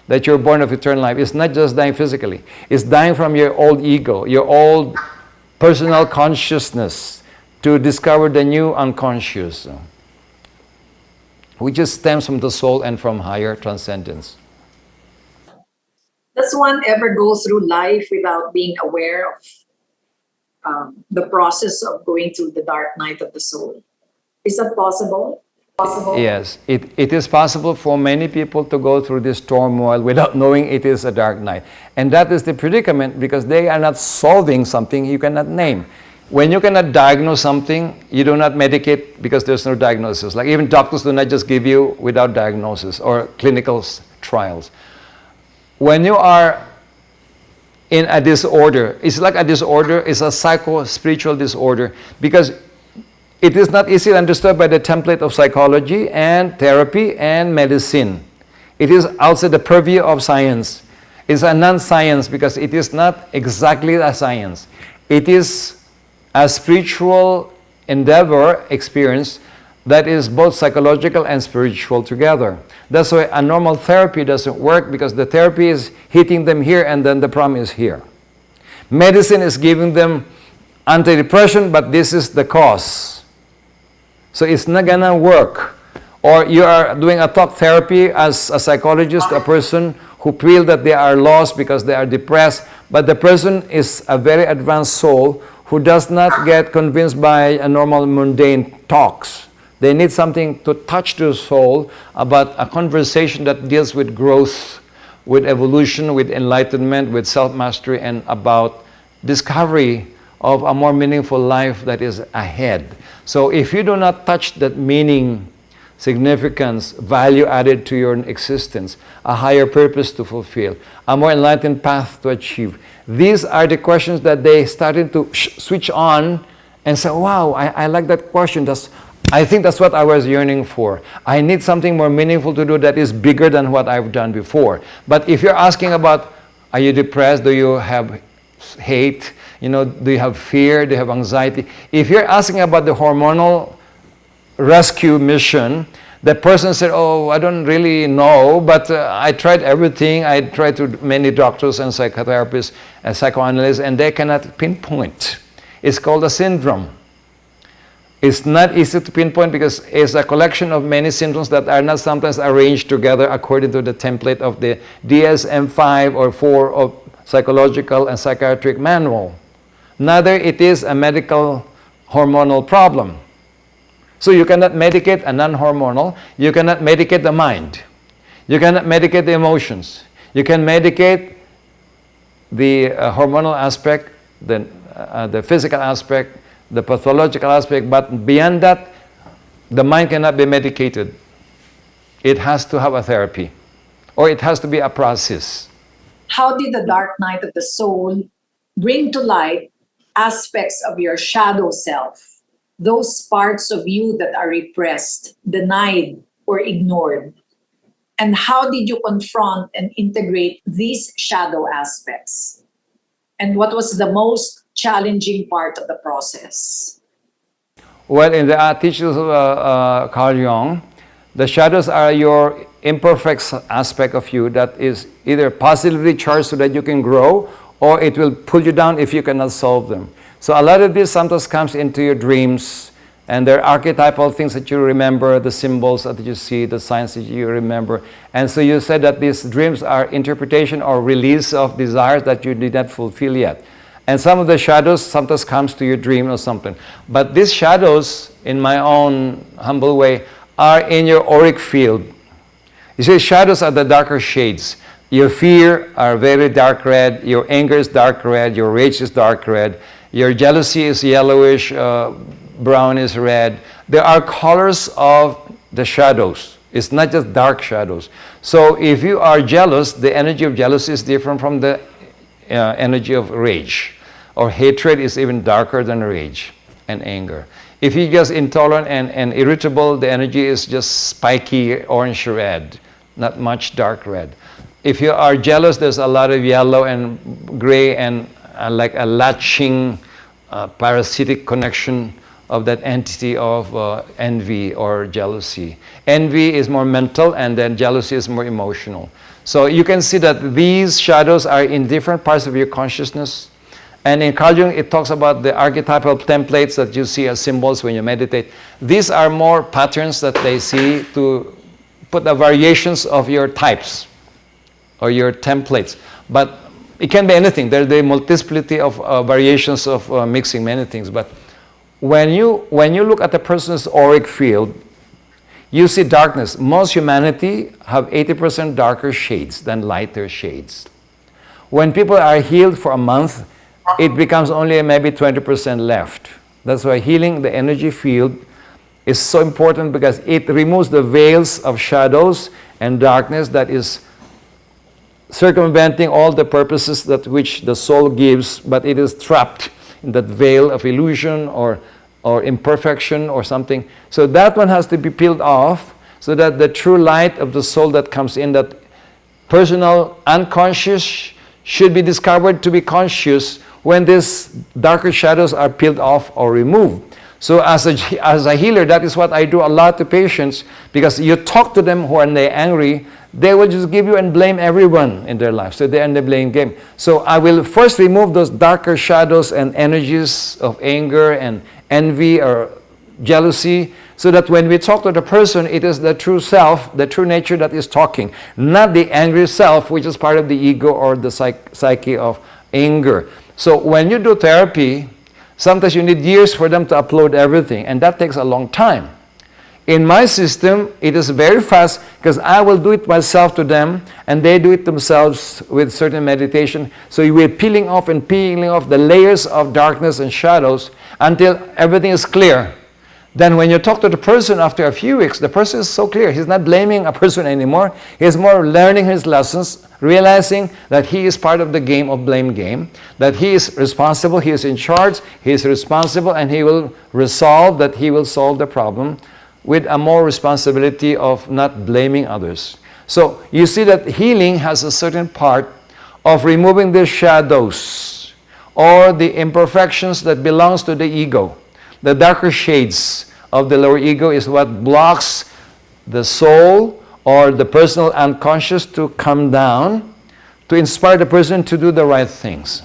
that you're born of eternal life. It's not just dying physically. It's dying from your old ego, your old personal consciousness to discover the new unconscious, which just stems from the soul and from higher transcendence. Does one ever go through life without being aware of the process of going through the dark night of the soul? Is that possible? Yes, it is possible for many people to go through this turmoil without knowing it is a dark night. And that is the predicament because they are not solving something you cannot name. When you cannot diagnose something, you do not medicate because there's no diagnosis. Like even doctors do not just give you without diagnosis or clinical trials. When you are in a disorder, it's like a disorder, it's a psycho-spiritual disorder because it is not easily understood by the template of psychology and therapy and medicine. It is outside the purview of science. It's a non-science because it is not exactly a science. It is a spiritual endeavor, experience, that is both psychological and spiritual together. That's why a normal therapy doesn't work because the therapy is hitting them here and then the problem is here. Medicine is giving them antidepressant, but this is the cause. So it's not gonna work. Or you are doing a talk therapy as a psychologist, a person who feel that they are lost because they are depressed, but the person is a very advanced soul who does not get convinced by a normal mundane talks. They need something to touch the soul about a conversation that deals with growth, with evolution, with enlightenment, with self-mastery, and about discovery of a more meaningful life that is ahead. So if you do not touch that meaning, significance, value added to your existence, a higher purpose to fulfill, a more enlightened path to achieve, these are the questions that they started to switch on and say, wow, I like that question. I think that's what I was yearning for. I need something more meaningful to do that is bigger than what I've done before. But if you're asking about, are you depressed? Do you have hate? Do you have fear? Do you have anxiety? If you're asking about the hormonal rescue mission, the person said, oh, I don't really know, but I tried everything. I tried to many doctors and psychotherapists and psychoanalysts, and they cannot pinpoint. It's called a syndrome. It's not easy to pinpoint because it's a collection of many symptoms that are not sometimes arranged together according to the template of the DSM-5 or 4 of psychological and psychiatric manual. Neither it is a medical hormonal problem. So you cannot medicate a non-hormonal. You cannot medicate the mind. You cannot medicate the emotions. You can medicate the hormonal aspect, the physical aspect, the pathological aspect, but beyond that, the mind cannot be medicated. It has to have a therapy, or it has to be a process. How did the dark night of the soul bring to light aspects of your shadow self, those parts of you that are repressed, denied, or ignored? And how did you confront and integrate these shadow aspects? And what was the most challenging part of the process? Well, in the teachings of Carl Jung, the shadows are your imperfect aspect of you that is either positively charged so that you can grow, or it will pull you down if you cannot solve them. So a lot of this sometimes comes into your dreams, and they're archetypal things that you remember, the symbols that you see, the signs that you remember. And so you said that these dreams are interpretation or release of desires that you did not fulfill yet. And some of the shadows sometimes comes to your dream or something. But these shadows, in my own humble way, are in your auric field. You see, shadows are the darker shades. Your fear are very dark red, your anger is dark red, your rage is dark red, your jealousy is yellowish, brownish red. There are colors of the shadows. It's not just dark shadows. So if you are jealous, the energy of jealousy is different from the energy of rage. Or hatred is even darker than rage and anger. If you're just intolerant and irritable, the energy is just spiky orange red, not much dark red. If you are jealous, there's a lot of yellow and gray and like a latching parasitic connection of that entity of envy or jealousy. Envy is more mental, and then jealousy is more emotional. So you can see that these shadows are in different parts of your consciousness. And in Carl Jung, it talks about the archetypal templates that you see as symbols when you meditate. These are more patterns that they see to put the variations of your types or your templates. But it can be anything. There's the multiplicity of variations of mixing many things. But when you look at a person's auric field, you see darkness. Most humanity have 80% darker shades than lighter shades. When people are healed for a month, it becomes only maybe 20% left. That's why healing the energy field is so important, because it removes the veils of shadows and darkness that is circumventing all the purposes that which the soul gives, but it is trapped in that veil of illusion or imperfection or something. So that one has to be peeled off, so that the true light of the soul that comes in, that personal unconscious, should be discovered to be conscious when these darker shadows are peeled off or removed. So as a healer, that is what I do a lot to patients, because you talk to them when they're angry, they will just give you and blame everyone in their life. So they're in the blame game. So I will first remove those darker shadows and energies of anger and envy or jealousy, so that when we talk to the person, it is the true self, the true nature that is talking, not the angry self, which is part of the ego or the psyche of anger. So when you do therapy, sometimes you need years for them to upload everything, and that takes a long time. In my system, it is very fast, because I will do it myself to them, and they do it themselves with certain meditation. So we're peeling off the layers of darkness and shadows until everything is clear. Then when you talk to the person after a few weeks, the person is so clear. He's not blaming a person anymore. He's more learning his lessons, realizing that he is part of the game of blame game, that he is responsible, he is in charge, he is responsible, and he will solve the problem with a more responsibility of not blaming others. So you see that healing has a certain part of removing the shadows or the imperfections that belongs to the ego. The darker shades of the lower ego is what blocks the soul or the personal unconscious to come down, to inspire the person to do the right things.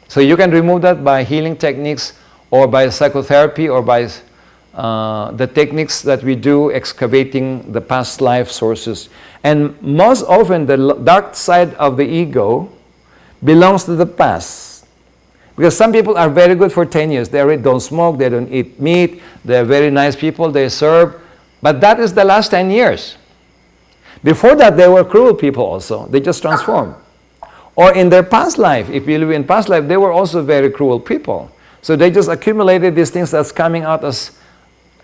So you can remove that by healing techniques, or by psychotherapy, or by the techniques that we do excavating the past life sources. And most often the dark side of the ego belongs to the past. Because some people are very good for 10 years. They don't smoke, they don't eat meat, they're very nice people, they serve. But that is the last 10 years. Before that, they were cruel people also. They just transformed. Or in their past life, if you live in past life, they were also very cruel people. So they just accumulated these things that's coming out as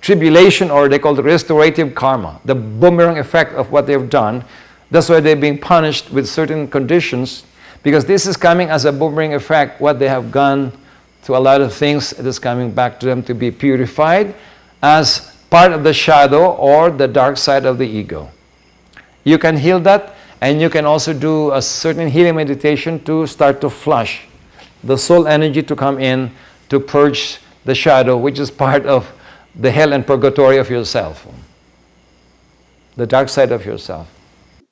tribulation, or they call it restorative karma, the boomerang effect of what they've done. That's why they're being punished with certain conditions, because this is coming as a boomerang effect, what they have gone to a lot of things. It is coming back to them to be purified as part of the shadow or the dark side of the ego. You can heal that, and you can also do a certain healing meditation to start to flush the soul energy to come in to purge the shadow, which is part of the hell and purgatory of yourself, the dark side of yourself.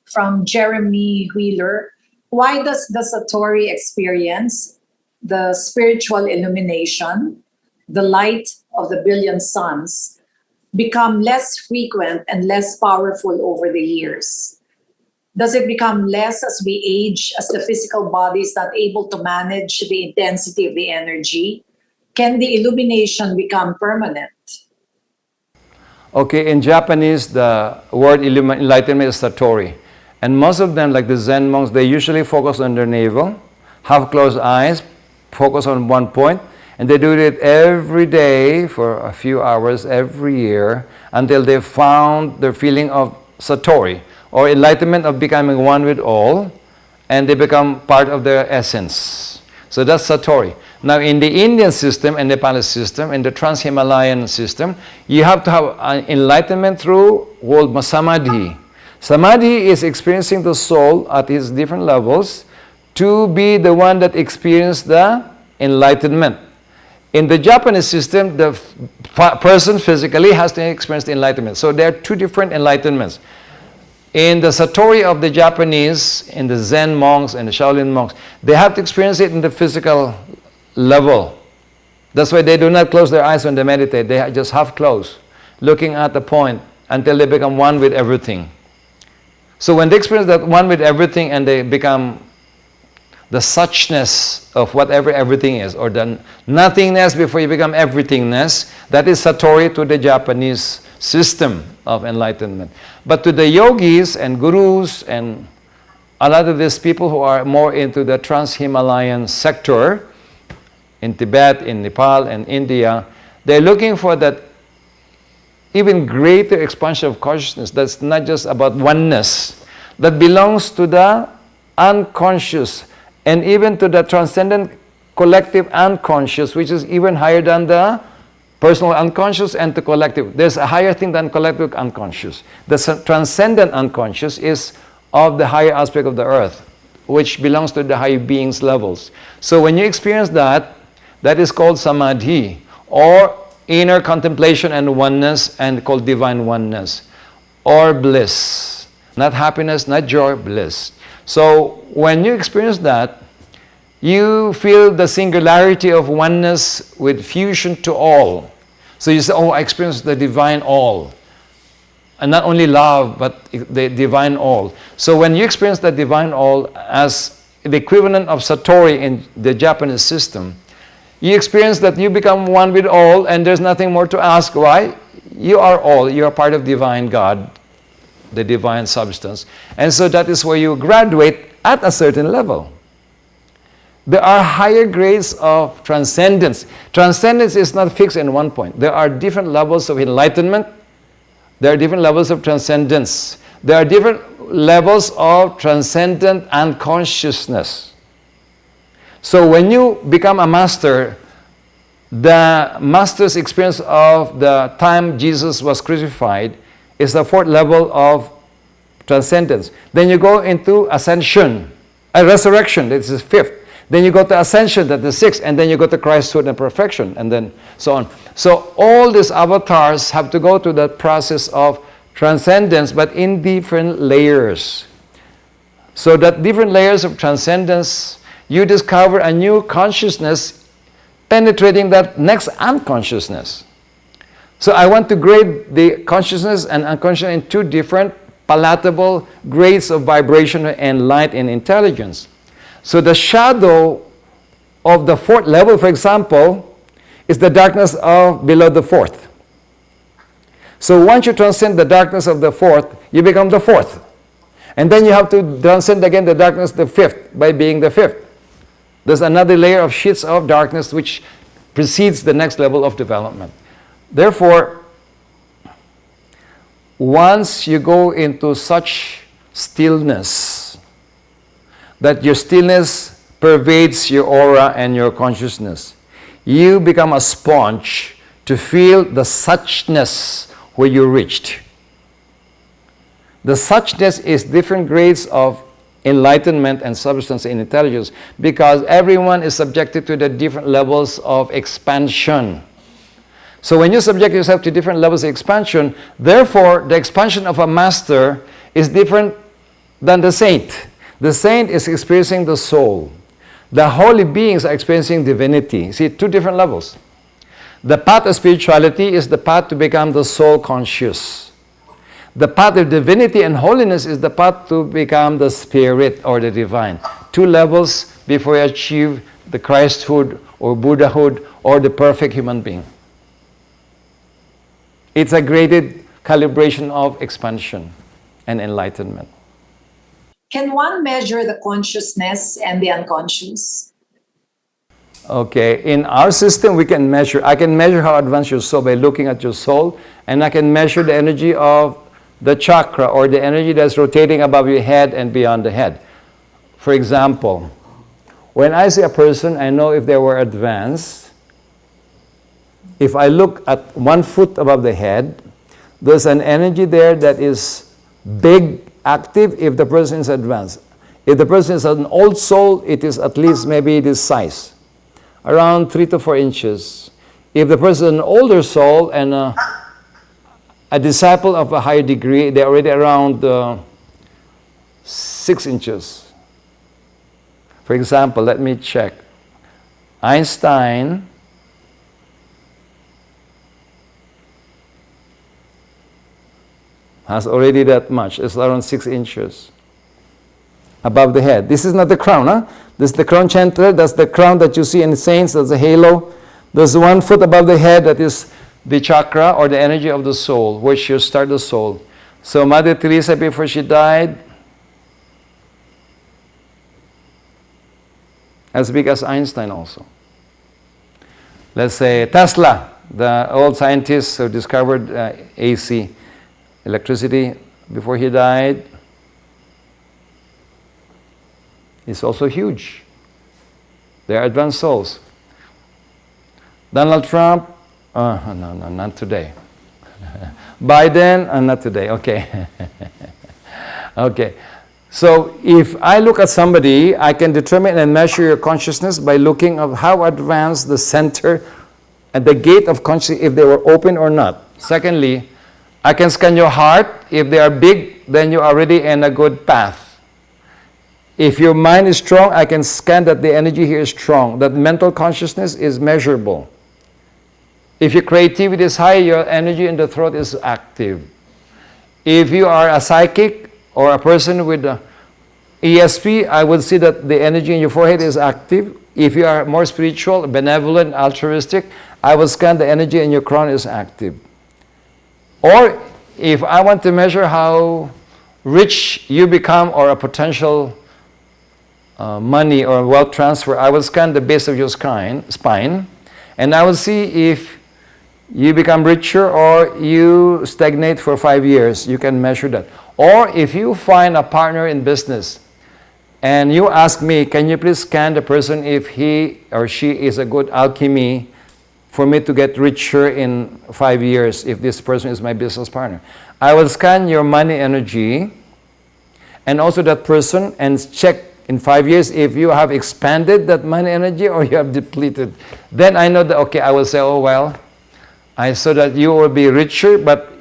From Jeremy Wheeler, why does the Satori experience, the spiritual illumination, the light of the billion suns, become less frequent and less powerful over the years? Does it become less as we age, as the physical body is not able to manage the intensity of the energy? Can the illumination become permanent? Okay, in Japanese, the word enlightenment is Satori. And most of them, like the Zen monks, they usually focus on their navel, have closed eyes, focus on one point, and they do it every day for a few hours every year until they found their feeling of Satori, or enlightenment of becoming one with all, and they become part of their essence. So that's Satori. Now in the Indian system and Nepali system, in the Trans-Himalayan system, you have to have an enlightenment through called Samadhi. Samadhi is experiencing the soul at its different levels to be the one that experiences the enlightenment. In the Japanese system, the person physically has to experience the enlightenment. So there are two different enlightenments. In the Satori of the Japanese, in the Zen monks and the Shaolin monks, they have to experience it in the physical level. That's why they do not close their eyes when they meditate. They just half close, looking at the point until they become one with everything. So when they experience that one with everything and they become the suchness of whatever everything is, or the nothingness before you become everythingness, that is Satori to the Japanese system of enlightenment. But to the yogis and gurus and a lot of these people who are more into the Trans-Himalayan sector, in Tibet, in Nepal, and India, they're looking for that even greater expansion of consciousness that's not just about oneness, that belongs to the unconscious and even to the transcendent collective unconscious, which is even higher than the personal unconscious and the collective. There's a higher thing than collective unconscious. The transcendent unconscious is of the higher aspect of the earth, which belongs to the higher beings levels. So when you experience that, that is called samadhi, or inner contemplation and oneness, and called divine oneness, or bliss. Not happiness, not joy, bliss. So when you experience that, you feel the singularity of oneness with fusion to all. So you say, oh, I experienced the divine all. And not only love, but the divine all. So when you experience the divine all as the equivalent of Satori in the Japanese system, you experience that you become one with all and there's nothing more to ask. Why? You are all. You are part of divine God, the divine substance. And so that is where you graduate at a certain level. There are higher grades of transcendence. Transcendence is not fixed in one point. There are different levels of enlightenment. There are different levels of transcendence. There are different levels of transcendent unconsciousness. So when you become a master, the master's experience of the time Jesus was crucified is the fourth level of transcendence. Then you go into ascension, a resurrection, this is fifth. Then you go to ascension, that's the sixth, and then you go to Christhood and perfection, and then so on. So all these avatars have to go to that process of transcendence, but in different layers. So that different layers of transcendence, you discover a new consciousness penetrating that next unconsciousness. So I want to grade the consciousness and unconsciousness in two different palatable grades of vibration and light and intelligence. So the shadow of the fourth level, for example, is the darkness of below the fourth. So once you transcend the darkness of the fourth, you become the fourth. And then you have to transcend again the darkness of the fifth by being the fifth. There's another layer of sheets of darkness which precedes the next level of development. Therefore, once you go into such stillness, that your stillness pervades your aura and your consciousness, you become a sponge to feel the suchness where you reached. The suchness is different grades of enlightenment and substance and intelligence, because everyone is subjected to the different levels of expansion. So when you subject yourself to different levels of expansion, therefore the expansion of a master is different than the saint. The saint is experiencing the soul. The holy beings are experiencing divinity. See, two different levels. The path of spirituality is the path to become the soul conscious. The path of divinity and holiness is the path to become the spirit or the divine. Two levels before you achieve the Christhood or Buddhahood or the perfect human being. It's a graded calibration of expansion and enlightenment. Can one measure the consciousness and the unconscious? Okay, in our system we can measure. I can measure how advanced your soul by looking at your soul, and I can measure the energy of the chakra or the energy that's rotating above your head and beyond the head. For example, when I see a person, I know if they were advanced. If I look at 1 foot above the head, there's an energy there that is big, active if the person is advanced. If the person is an old soul, it is at least maybe this size, around 3 to 4 inches. If the person is an older soul and a disciple of a higher degree, they're already around 6 inches. For example, let me check. Einstein has already that much. It's around 6 inches above the head. This is not the crown, huh? This is the crown center. That's the crown that you see in saints. That's a halo. There's 1 foot above the head that is the chakra or the energy of the soul, which you start the soul. So Mother Teresa, before she died, as big as Einstein also. Let's say Tesla, the old scientist who discovered AC, electricity, before he died, is also huge. They are advanced souls. Donald Trump, no, not today. Biden, not today, okay. Okay, so if I look at somebody, I can determine and measure your consciousness by looking at how advanced the center and the gate of consciousness, if they were open or not. Secondly, I can scan your heart. If they are big, then you're already in a good path. If your mind is strong, I can scan that the energy here is strong, that mental consciousness is measurable. If your creativity is high, your energy in the throat is active. If you are a psychic or a person with ESP, I would see that the energy in your forehead is active. If you are more spiritual, benevolent, altruistic, I will scan the energy in your crown is active. Or if I want to measure how rich you become or a potential money or wealth transfer, I will scan the base of your spine, and I will see if you become richer or you stagnate for 5 years. You can measure that. Or if you find a partner in business and you ask me, can you please scan the person if he or she is a good alchemy for me to get richer in 5 years if this person is my business partner. I will scan your money energy and also that person and check in 5 years if you have expanded that money energy or you have depleted. Then I know that, okay, I will say, oh well, I saw that you will be richer, but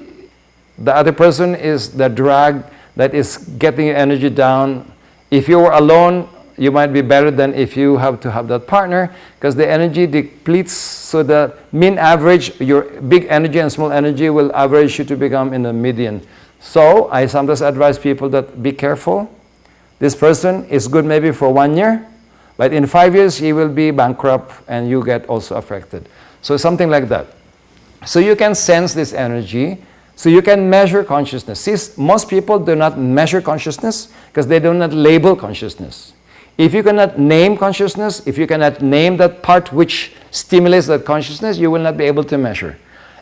the other person is the drag that is getting your energy down. If you were alone, you might be better than if you have to have that partner, because the energy depletes, so the mean average, your big energy and small energy will average you to become in the median. So I sometimes advise people that be careful. This person is good maybe for 1 year, but in 5 years he will be bankrupt and you get also affected. So something like that. So you can sense this energy, so you can measure consciousness. See, most people do not measure consciousness because they do not label consciousness. If you cannot name consciousness, if you cannot name that part which stimulates that consciousness, you will not be able to measure.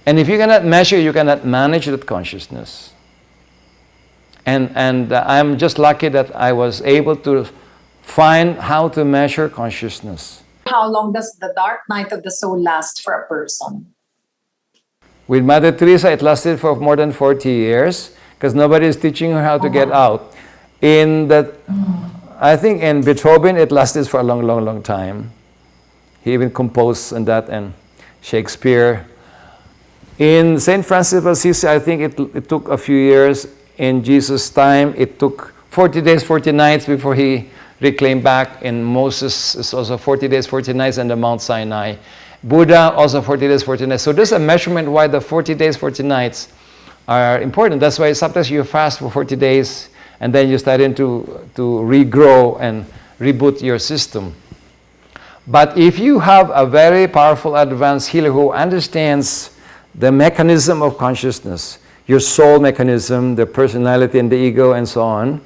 And if you cannot measure, you cannot manage that consciousness. And I'm just lucky that I was able to find how to measure consciousness. How long does the dark night of the soul last for a person? With Mother Teresa, it lasted for more than 40 years because nobody is teaching her how to get out. I think in Beethoven, it lasted for a long, long, long time. He even composed on that, and Shakespeare. In St. Francis of Assisi, I think it took a few years. In Jesus' time, it took 40 days, 40 nights before he reclaimed back. In Moses, it's also 40 days, 40 nights on the Mount Sinai. Buddha, also 40 days, 40 nights. So there's a measurement why the 40 days, 40 nights are important. That's why sometimes you fast for 40 days and then you start to regrow and reboot your system. But if you have a very powerful advanced healer who understands the mechanism of consciousness, your soul mechanism, the personality and the ego and so on,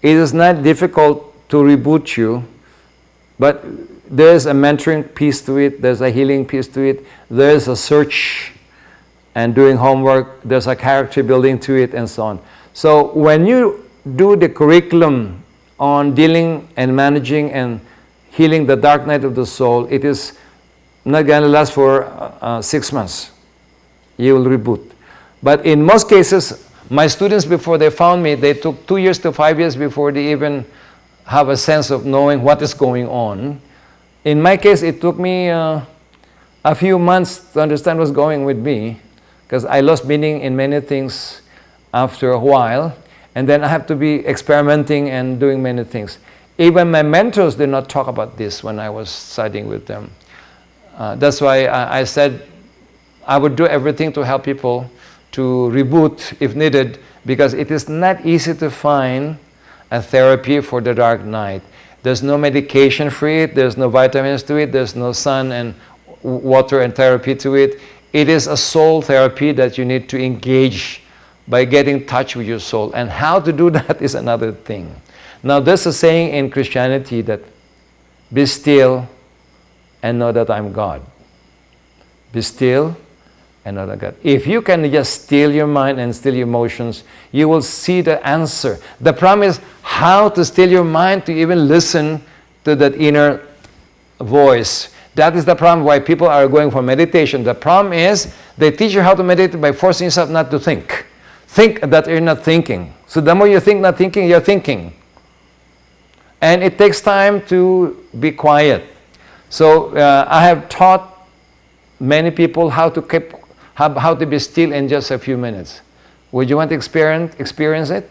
it is not difficult to reboot you, but there's a mentoring piece to it, there's a healing piece to it, there's a search and doing homework, there's a character building to it and so on. So when you do the curriculum on dealing and managing and healing the dark night of the soul, it is not going to last for 6 months. You will reboot. But in most cases, my students, before they found me, they took 2 years to 5 years before they even have a sense of knowing what is going on. In my case, it took me a few months to understand what's going with me, because I lost meaning in many things after a while, and then I have to be experimenting and doing many things. Even my mentors did not talk about this when I was studying with them. That's why I said I would do everything to help people to reboot if needed, because it is not easy to find a therapy for the dark night. There's no medication for it, there's no vitamins to it, there's no sun and water and therapy to it. It is a soul therapy that you need to engage by getting in touch with your soul. And how to do that is another thing. Now, there's a saying in Christianity that, be still and know that I'm God. Be still and know that God. If you can just still your mind and still your emotions, you will see the answer. The problem is how to still your mind to even listen to that inner voice. That is the problem why people are going for meditation. The problem is they teach you how to meditate by forcing yourself not to think. Think that you're not thinking. So the more you think not thinking, you're thinking. And it takes time to be quiet. So I have taught many people how to be still in just a few minutes. Would you want to experience it?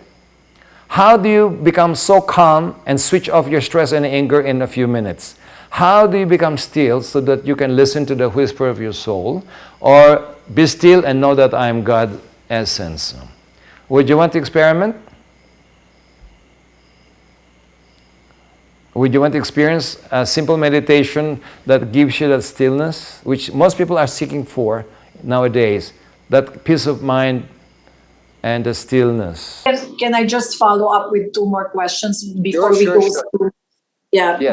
How do you become so calm and switch off your stress and anger in a few minutes? How do you become still so that you can listen to the whisper of your soul? Or be still and know that I am God essence. Would you want to experiment? Would you want to experience a simple meditation that gives you that stillness, which most people are seeking for nowadays, that peace of mind and the stillness? Can I just follow up with 2 more questions before Sure.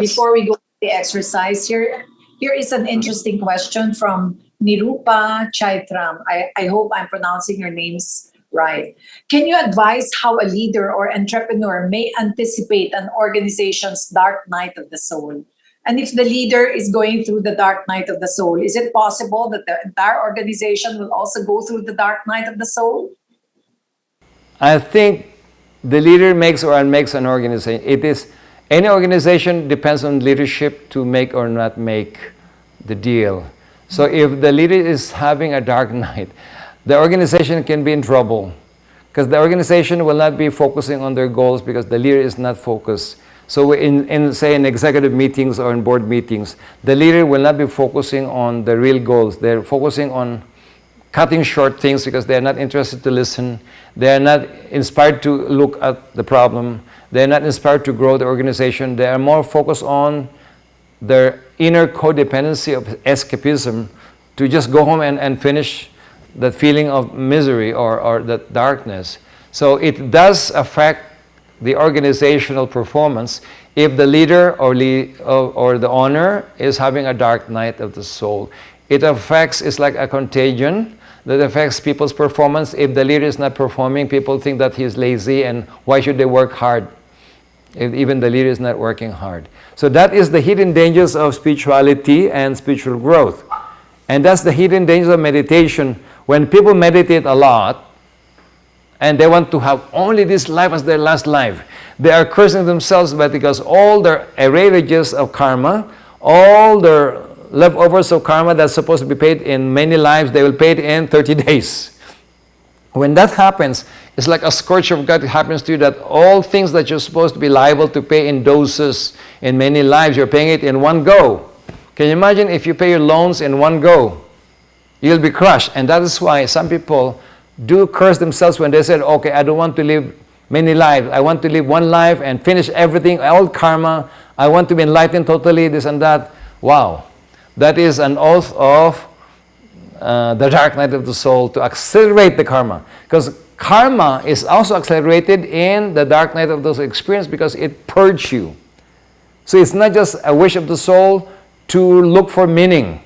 before we go to the exercise here? Here is an interesting question from Nirupa Chaitram. I hope I'm pronouncing your names right. Can you advise how a leader or entrepreneur may anticipate an organization's dark night of the soul? And if the leader is going through the dark night of the soul, is it possible that the entire organization will also go through the dark night of the soul? I think the leader makes or unmakes an organization. Any organization depends on leadership to make or not make the deal. So if the leader is having a dark night, the organization can be in trouble, because the organization will not be focusing on their goals because the leader is not focused. So say in executive meetings or in board meetings, the leader will not be focusing on the real goals. They're focusing on cutting short things because they're not interested to listen. They're not inspired to look at the problem. They're not inspired to grow the organization. They are more focused on their inner codependency of escapism, to just go home and finish that feeling of misery or that darkness. So it does affect the organizational performance if the leader or the owner is having a dark night of the soul. It affects, it's like a contagion that affects people's performance. If the leader is not performing, people think that he's lazy and why should they work hard if even the leader is not working hard. So that is the hidden dangers of spirituality and spiritual growth. And that's the hidden dangers of meditation. When people meditate a lot and they want to have only this life as their last life, they are cursing themselves because all their arrearages of karma, all their leftovers of karma that's supposed to be paid in many lives, they will pay it in 30 days. When that happens, it's like a scourge of God happens to you, that all things that you're supposed to be liable to pay in doses in many lives, you're paying it in one go. Can you imagine if you pay your loans in one go? You'll be crushed. And that is why some people do curse themselves when they said, okay, I don't want to live many lives. I want to live one life and finish everything, all karma. I want to be enlightened totally, this and that. Wow. That is an oath of the dark night of the soul to accelerate the karma. Because karma is also accelerated in the dark night of the soul experience because it purges you. So it's not just a wish of the soul to look for meaning.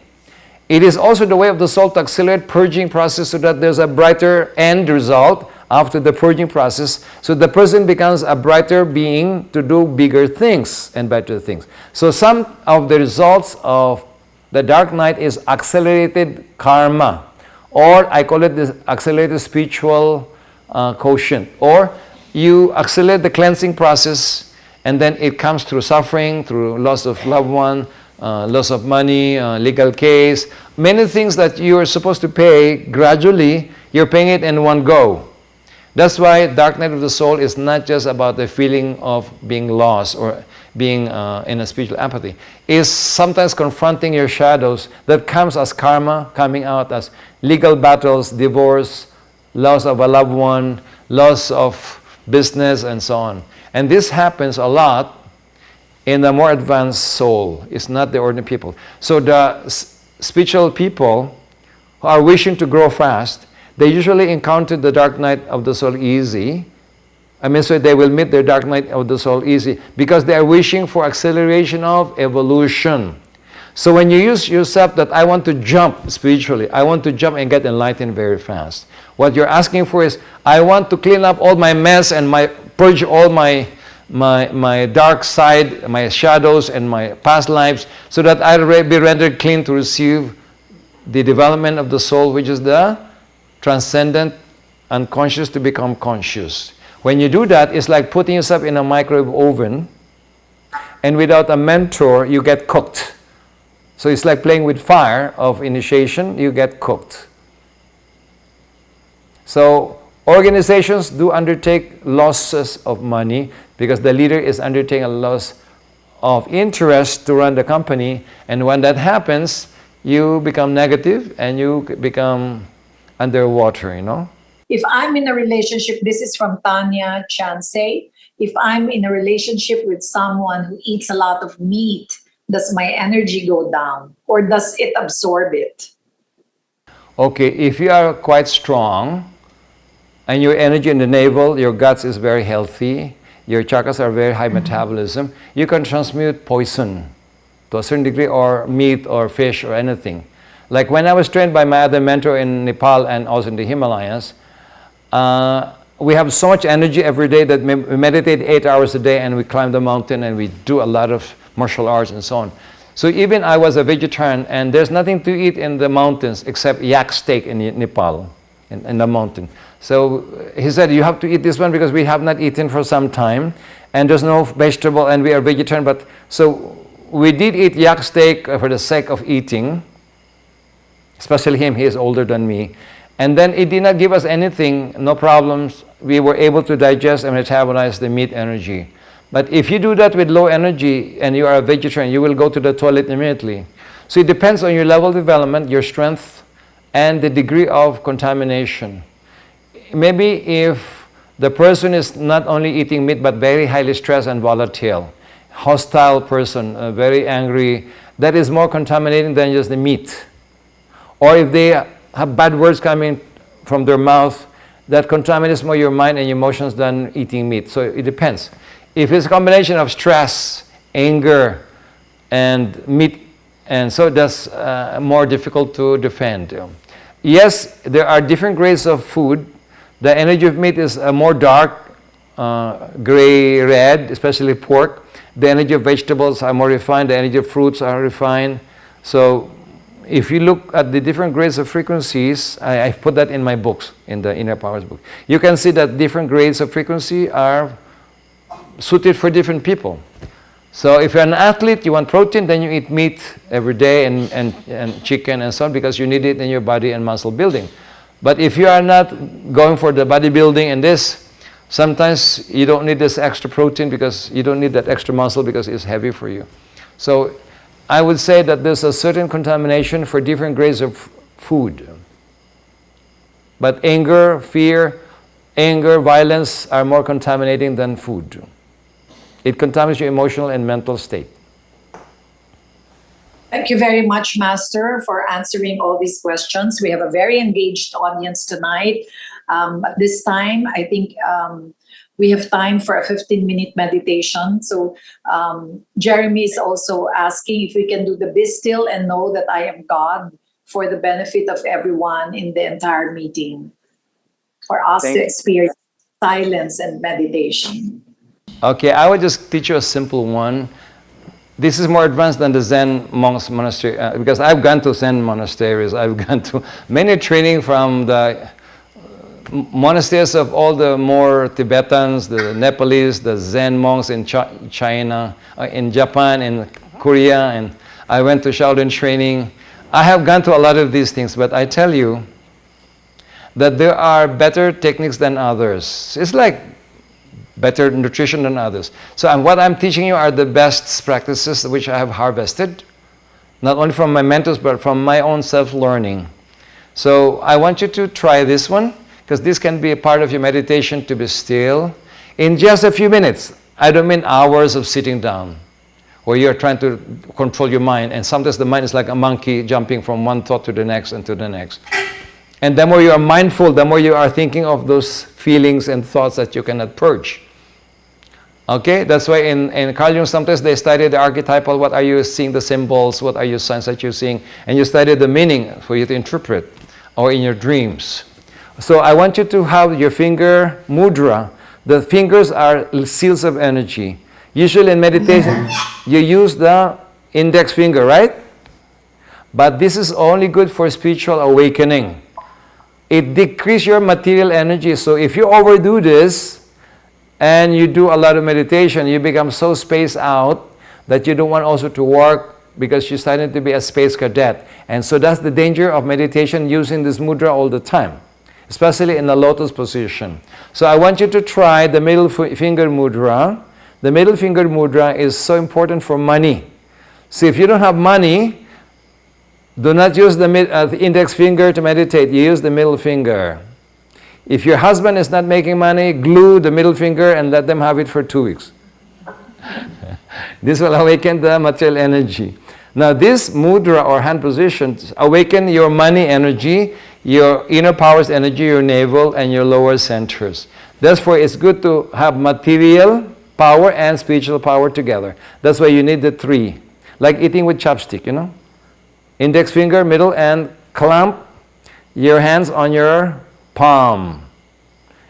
It is also the way of the soul to accelerate purging process so that there's a brighter end result after the purging process. So the person becomes a brighter being to do bigger things and better things. So some of the results of the dark night is accelerated karma, or I call it the accelerated spiritual quotient. Or you accelerate the cleansing process and then it comes through suffering, through loss of loved one, loss of money, legal case, many things that you are supposed to pay gradually, you're paying it in one go. That's why dark night of the soul is not just about the feeling of being lost or being in a spiritual apathy. It's sometimes confronting your shadows that comes as karma, coming out as legal battles, divorce, loss of a loved one, loss of business, and so on. And this happens a lot in the more advanced soul. It's not the ordinary people. So the spiritual people who are wishing to grow fast, they usually encounter the dark night of the soul easy. So they will meet their dark night of the soul easy because they are wishing for acceleration of evolution. So when you use yourself that I want to jump spiritually, I want to jump and get enlightened very fast. What you're asking for is, I want to clean up all my mess and purge all my dark side, my shadows and my past lives, so that I'll be rendered clean to receive the development of the soul, which is the transcendent unconscious to become conscious. When you do that, it's like putting yourself in a microwave oven, and without a mentor, you get cooked. So it's like playing with fire of initiation, you get cooked. So organizations do undertake losses of money because the leader is undertaking a loss of interest to run the company, and when that happens, you become negative and you become underwater, If I'm in a relationship, this is from Tanya Chansey. If I'm in a relationship with someone who eats a lot of meat, does my energy go down or does it absorb it? Okay, if you are quite strong and your energy in the navel, your guts is very healthy, your chakras are very high metabolism, you can transmute poison to a certain degree, or meat or fish or anything. Like when I was trained by my other mentor in Nepal and also in the Himalayas, we have so much energy every day that we meditate 8 hours a day and we climb the mountain and we do a lot of martial arts and so on. So even I was a vegetarian and there's nothing to eat in the mountains except yak steak in Nepal, in the mountain. So he said, you have to eat this one because we have not eaten for some time and there's no vegetable and we are vegetarian. But so we did eat yak steak for the sake of eating, especially him, he is older than me. And then it did not give us anything, no problems. We were able to digest and metabolize the meat energy. But if you do that with low energy and you are a vegetarian, you will go to the toilet immediately. So it depends on your level of development, your strength, and the degree of contamination. Maybe if the person is not only eating meat but very highly stressed and volatile, hostile person, very angry, that is more contaminating than just the meat. Or if they have bad words coming from their mouth that contaminates more your mind and your emotions than eating meat. So it depends. If it's a combination of stress, anger, and meat, and so that's more difficult to defend. Yes, there are different grades of food. The energy of meat is more dark, gray-red, especially pork. The energy of vegetables are more refined. The energy of fruits are refined. So if you look at the different grades of frequencies, I put that in my books, in the Inner Powers book. You can see that different grades of frequency are suited for different people. So if you're an athlete, you want protein, then you eat meat every day and chicken and so on because you need it in your body and muscle building. But if you are not going for the bodybuilding and this, sometimes you don't need this extra protein because you don't need that extra muscle because it's heavy for you. So I would say that there's a certain contamination for different grades of food. But anger, fear, violence are more contaminating than food. It contaminates your emotional and mental state. Thank you very much, Master, for answering all these questions. We have a very engaged audience tonight. At this time, I think we have time for a 15-minute meditation. So Jeremy is also asking if we can do the be still and know that I am God for the benefit of everyone in the entire meeting, for us to experience silence and meditation. Okay, I would just teach you a simple one. This is more advanced than the Zen monks monastery because I've gone to Zen monasteries. I've gone to many training from the monasteries of all the more Tibetans, the Nepalese, the Zen monks in China, in Japan, in Korea, and I went to Shaolin training. I have gone to a lot of these things, but I tell you that there are better techniques than others. It's like better nutrition than others. So what I'm teaching you are the best practices which I have harvested, not only from my mentors, but from my own self-learning. So I want you to try this one, because this can be a part of your meditation to be still in just a few minutes. I don't mean hours of sitting down, where you're trying to control your mind, and sometimes the mind is like a monkey jumping from one thought to the next and to the next. And the more you are mindful, the more you are thinking of those feelings and thoughts that you cannot purge. Okay, that's why in Carl Jung sometimes they study the archetypal, what are you seeing, the symbols, what are your signs that you're seeing, and you study the meaning for you to interpret, or in your dreams. So I want you to have your finger mudra. The fingers are seals of energy. Usually in meditation, you use the index finger, right? But this is only good for spiritual awakening. It decreases your material energy. So if you overdo this, and you do a lot of meditation, you become so spaced out that you don't want also to work because you're starting to be a space cadet. And so that's the danger of meditation, using this mudra all the time, especially in the lotus position. So I want you to try the middle finger mudra. The middle finger mudra is so important for money. So if you don't have money, do not use the index finger to meditate. You use the middle finger. If your husband is not making money, glue the middle finger and let them have it for 2 weeks. This will awaken the material energy. Now this mudra or hand position awaken your money energy, your inner powers energy, your navel and your lower centers. Therefore it's good to have material power and spiritual power together. That's why you need the three. Like eating with chopstick, you know. Index finger, middle, and clamp your hands on your palm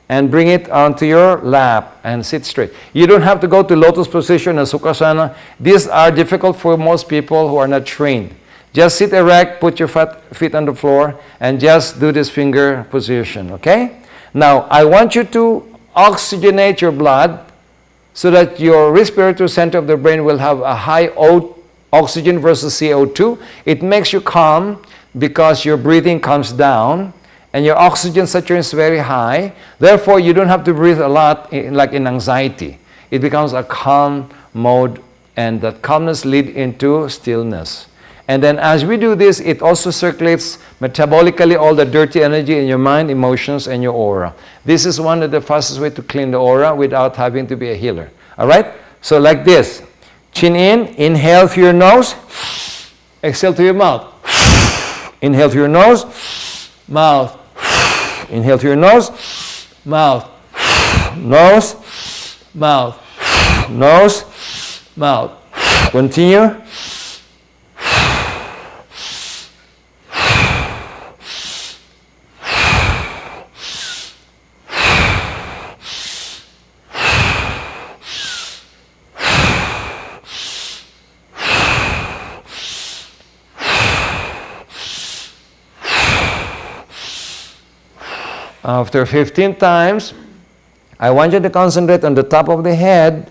and bring it onto your lap and sit straight. You don't have to go to lotus position or sukhasana. These are difficult for most people who are not trained. Just sit erect, put your feet on the floor, and just do this finger position, okay? Now, I want you to oxygenate your blood so that your respiratory center of the brain will have a high oxygen versus CO2. It makes you calm because your breathing comes down and your oxygen saturation is very high. Therefore, you don't have to breathe a lot like in anxiety. It becomes a calm mode, and that calmness leads into stillness. And then as we do this, it also circulates metabolically all the dirty energy in your mind, emotions, and your aura. This is one of the fastest way to clean the aura without having to be a healer. All right? So like this. Chin in, inhale through your nose, exhale through your mouth. Inhale through your nose, mouth. Inhale through your nose, mouth, nose, mouth, nose, mouth. Continue. After 15 times, I want you to concentrate on the top of the head.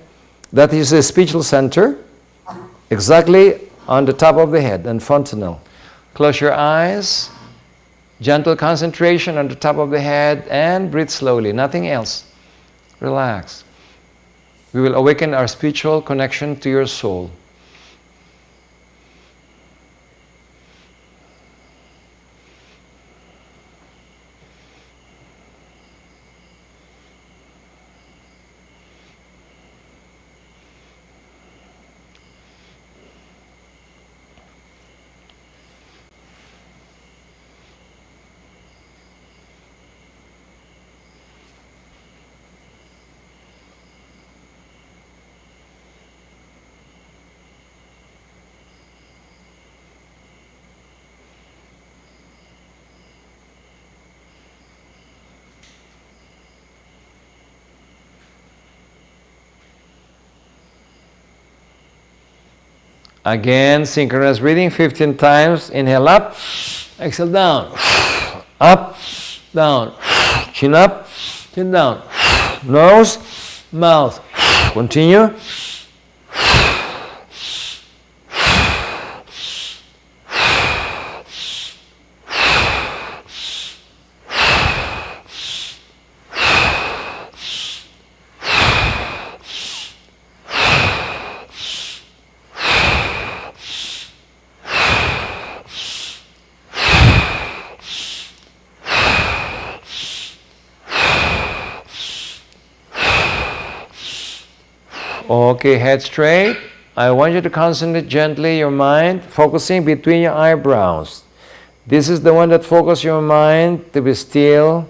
That is the speechal center, exactly on the top of the head and fontanelle. Close your eyes, gentle concentration on the top of the head, and breathe slowly, nothing else. Relax. We will awaken our spiritual connection to your soul. Again, synchronous breathing 15 times. Inhale up, exhale down. Up, down. Chin up, chin down. Nose, mouth. Continue. Okay, head straight. I want you to concentrate gently your mind, focusing between your eyebrows. This is the one that focuses your mind to be still,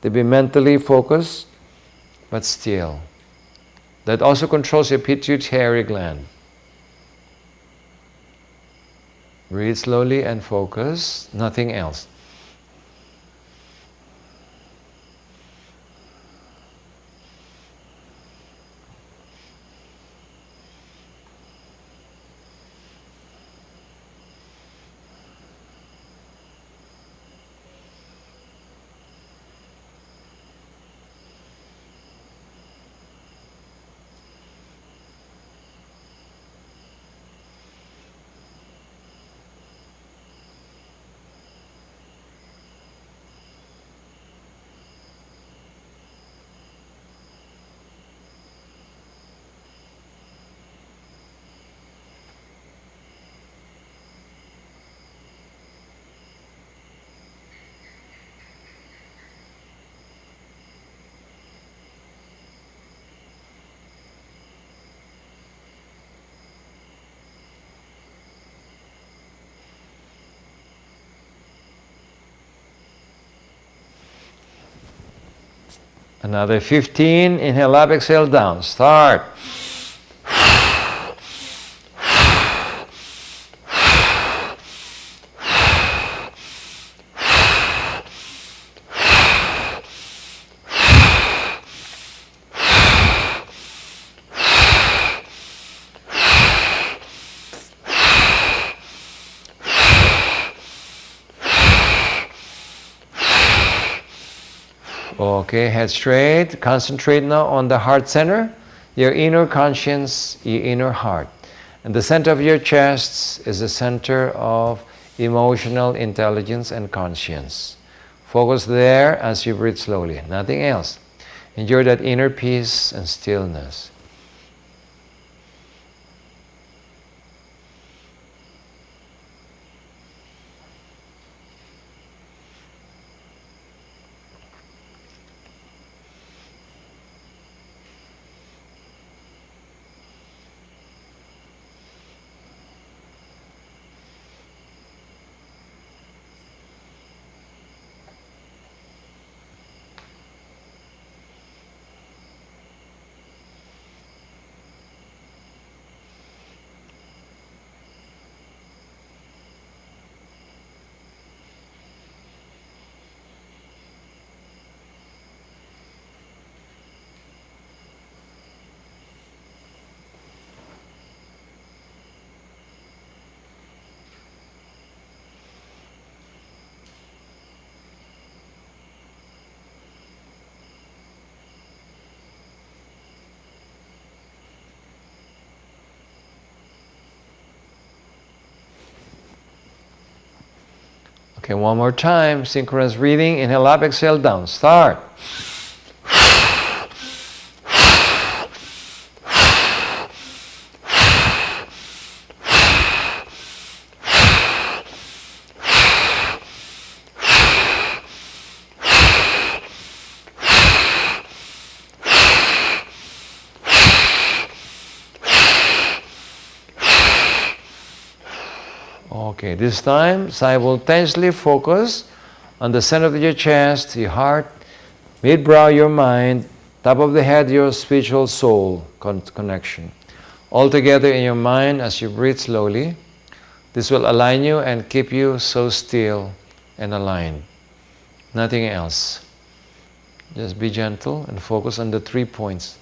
to be mentally focused, but still. That also controls your pituitary gland. Breathe slowly and focus, nothing else. Another 15, inhale up, exhale down. Start. Okay, head straight. Concentrate now on the heart center, your inner conscience, your inner heart. And the center of your chest is the center of emotional intelligence and conscience. Focus there as you breathe slowly, nothing else. Enjoy that inner peace and stillness. Okay, one more time. Synchronous breathing. Inhale up, exhale down. Start. Okay, this time simultaneously focus on the center of your chest, your heart, mid-brow, your mind, top of the head, your spiritual soul connection. All together in your mind as you breathe slowly. This will align you and keep you so still and aligned. Nothing else. Just be gentle and focus on the 3 points.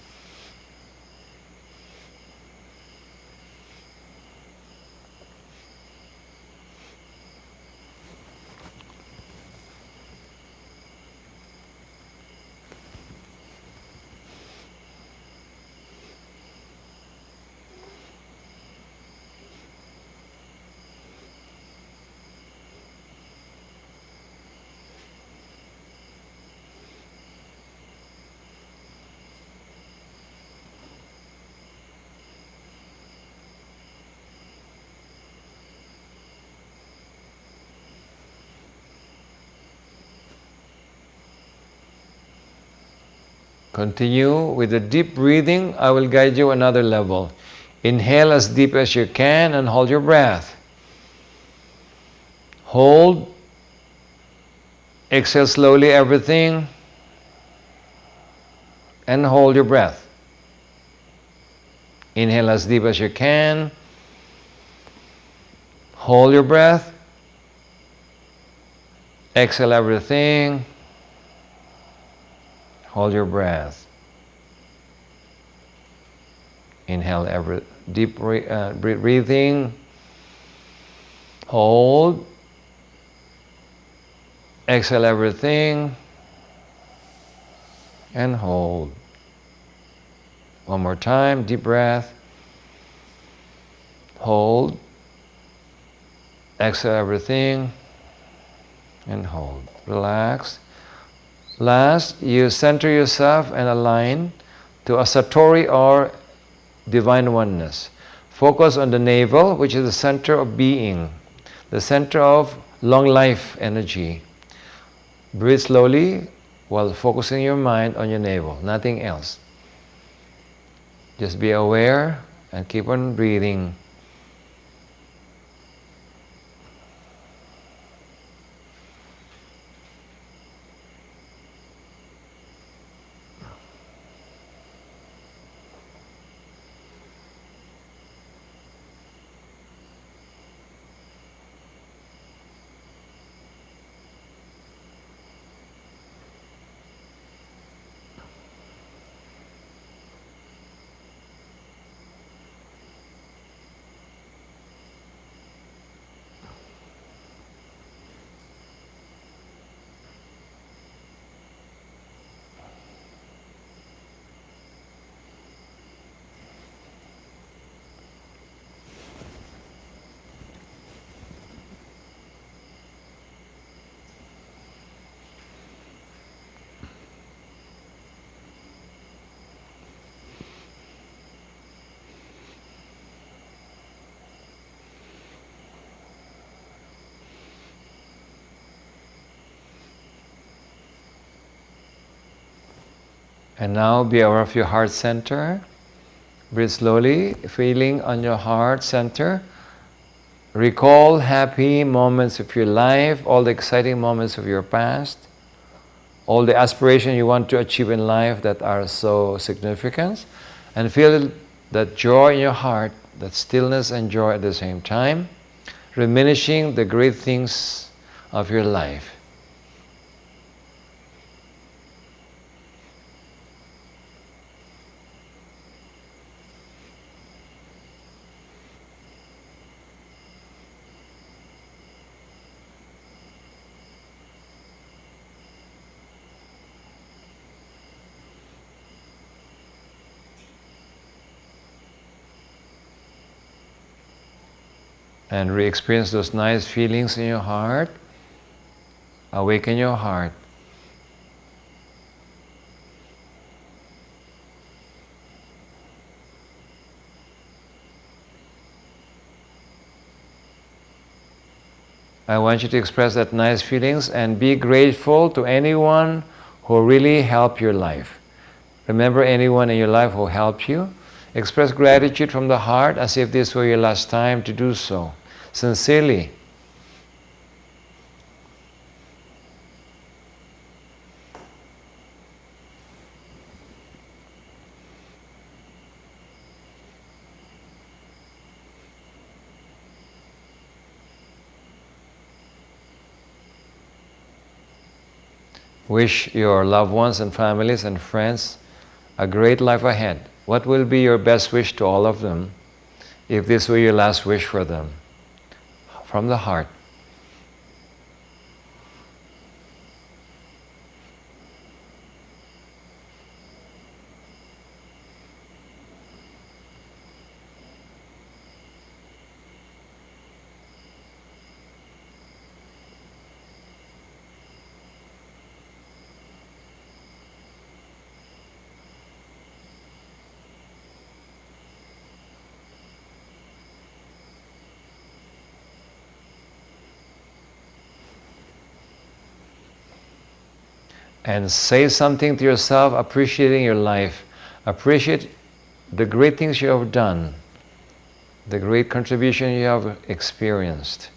Continue with the deep breathing. I will guide you another level. Inhale as deep as you can and hold your breath. Hold. Exhale slowly everything. And hold your breath. Inhale as deep as you can. Hold your breath. Exhale everything. Hold your breath. Inhale every deep breathing. Hold. Exhale everything. And hold. One more time, deep breath. Hold. Exhale everything. And hold. Relax. Last, you center yourself and align to a Satori or divine oneness. Focus on the navel, which is the center of being, the center of long life energy. Breathe slowly while focusing your mind on your navel, nothing else. Just be aware and keep on breathing. And now be aware of your heart center. Breathe slowly, feeling on your heart center. Recall happy moments of your life, all the exciting moments of your past, all the aspirations you want to achieve in life that are so significant. And feel that joy in your heart, that stillness and joy at the same time, diminishing the great things of your life. And re-experience those nice feelings in your heart. Awaken your heart. I want you to express that nice feelings and be grateful to anyone who really helped your life. Remember anyone in your life who helped you? Express gratitude from the heart as if this were your last time to do so. Sincerely. Wish your loved ones and families and friends a great life ahead. What will be your best wish to all of them if this were your last wish for them? From the heart. And say something to yourself, appreciating your life. Appreciate the great things you have done, the great contribution you have experienced.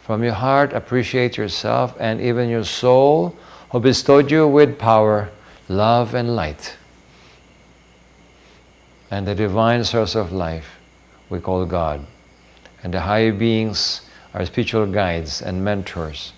From your heart, appreciate yourself and even your soul who bestowed you with power, love, and light. And the divine source of life we call God. And the higher beings are spiritual guides and mentors.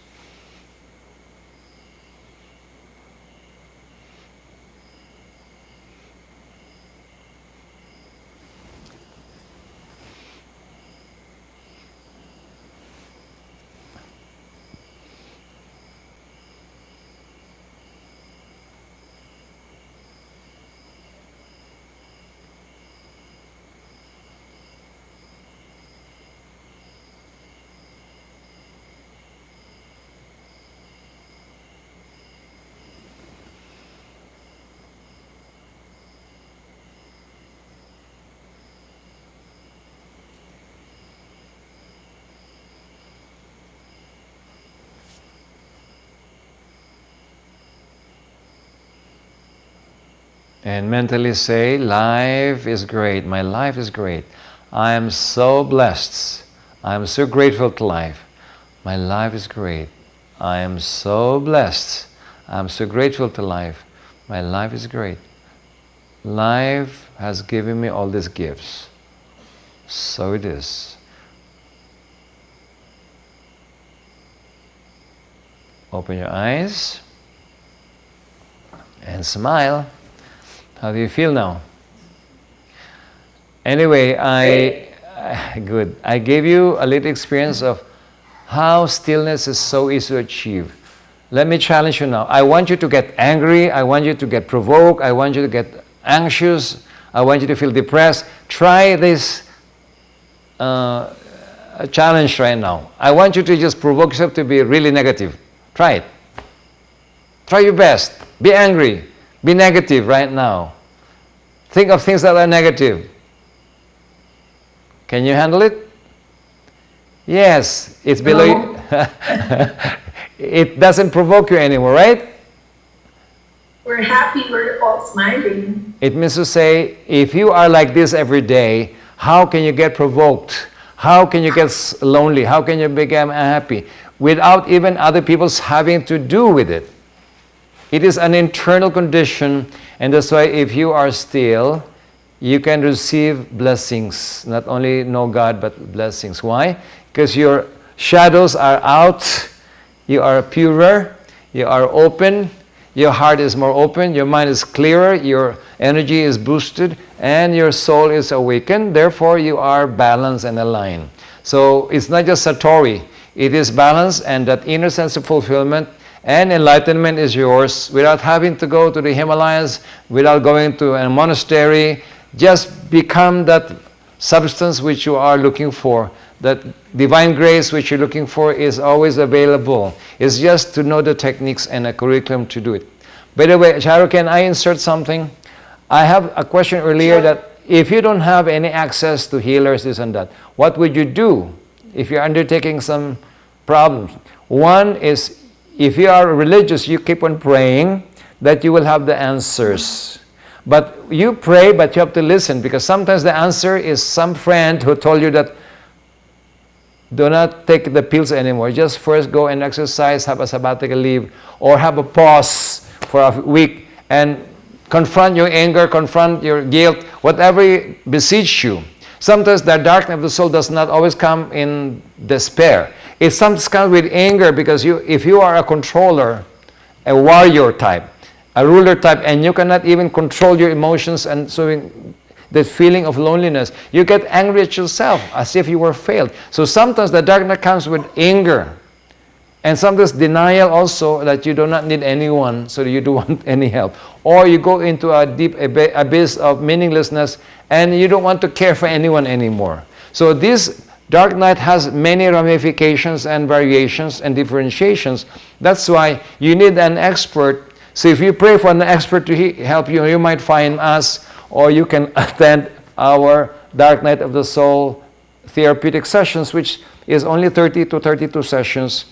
And mentally say, life is great. My life is great. I am so blessed. I am so grateful to life. My life is great. I am so blessed. I am so grateful to life. My life is great. Life has given me all these gifts. So it is. Open your eyes and smile. How do you feel now? Anyway, good. I gave you a little experience of how stillness is so easy to achieve. Let me challenge you now. I want you to get angry. I want you to get provoked. I want you to get anxious. I want you to feel depressed. Try this challenge right now. I want you to just provoke yourself to be really negative. Try it. Try your best. Be angry. Be negative right now. Think of things that are negative. Can you handle it? Yes, it's below you. It doesn't provoke you anymore, right? We're happy, we're all smiling. It means to say, if you are like this every day, how can you get provoked? How can you get lonely? How can you become unhappy? Without even other people's having to do with it. It is an internal condition, and that's why if you are still, you can receive blessings. Not only know God, but blessings. Why? Because your shadows are out, you are purer, you are open, your heart is more open, your mind is clearer, your energy is boosted, and your soul is awakened. Therefore, you are balanced and aligned. So it's not just Satori, it is balance, and that inner sense of fulfillment and enlightenment is yours without having to go to the Himalayas, without going to a monastery. Just become that substance which you are looking for, that divine grace which you're looking for is always available. It's just to know the techniques and a curriculum to do it. By the way, Charo, can I insert something? I have a question earlier that if you don't have any access to healers, this and that, what would you do if you're undertaking some problems? One is, if you are religious, you keep on praying that you will have the answers. But you pray, but you have to listen, because sometimes the answer is some friend who told you that do not take the pills anymore. Just first go and exercise, have a sabbatical leave, or have a pause for a week and confront your anger, confront your guilt, whatever besiege you. Sometimes the darkness of the soul does not always come in despair. It sometimes comes with anger, because if you are a controller, a warrior type, a ruler type, and you cannot even control your emotions, and so the feeling of loneliness, you get angry at yourself as if you were failed. So sometimes the darkness comes with anger, and sometimes denial also, that you do not need anyone, so you don't want any help. Or you go into a deep abyss of meaninglessness, and you don't want to care for anyone anymore. So this dark night has many ramifications and variations and differentiations. That's why you need an expert. So if you pray for an expert to help you, you might find us, or you can attend our Dark Night of the Soul therapeutic sessions, which is only 30 to 32 sessions.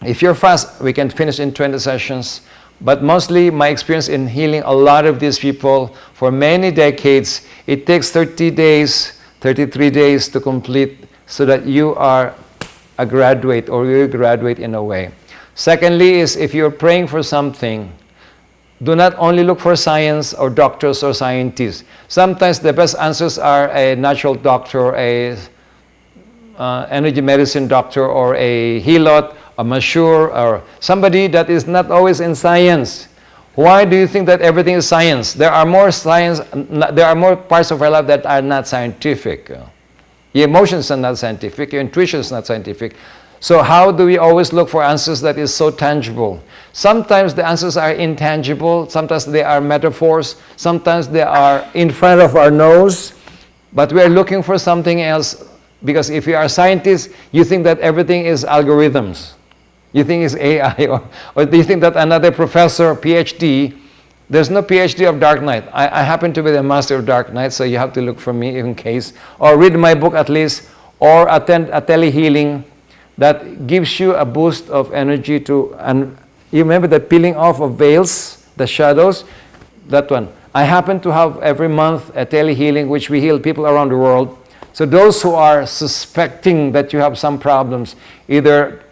If you're fast, we can finish in 20 sessions. But mostly my experience in healing a lot of these people for many decades, it takes 30 days, 33 days to complete, so that you are a graduate, or you graduate in a way. Secondly is, if you're praying for something, do not only look for science or doctors or scientists. Sometimes the best answers are a natural doctor, a energy medicine doctor, or a healot, a masseur, or somebody that is not always in science. Why do you think that everything is science? There are more parts of our life that are not scientific. Your emotions are not scientific, your intuition is not scientific. So how do we always look for answers that is so tangible? Sometimes the answers are intangible, sometimes they are metaphors, sometimes they are in front of our nose, but we are looking for something else, because if you are scientists, you think that everything is algorithms. You think it's AI, or do you think that another professor, PhD, there's no PhD of Dark Night. I happen to be the master of Dark Night, so you have to look for me in case, or read my book at least, or attend a tele-healing that gives you a boost of energy to, and you remember the peeling off of veils, the shadows, that one. I happen to have every month a tele-healing, which we heal people around the world. So those who are suspecting that you have some problems, either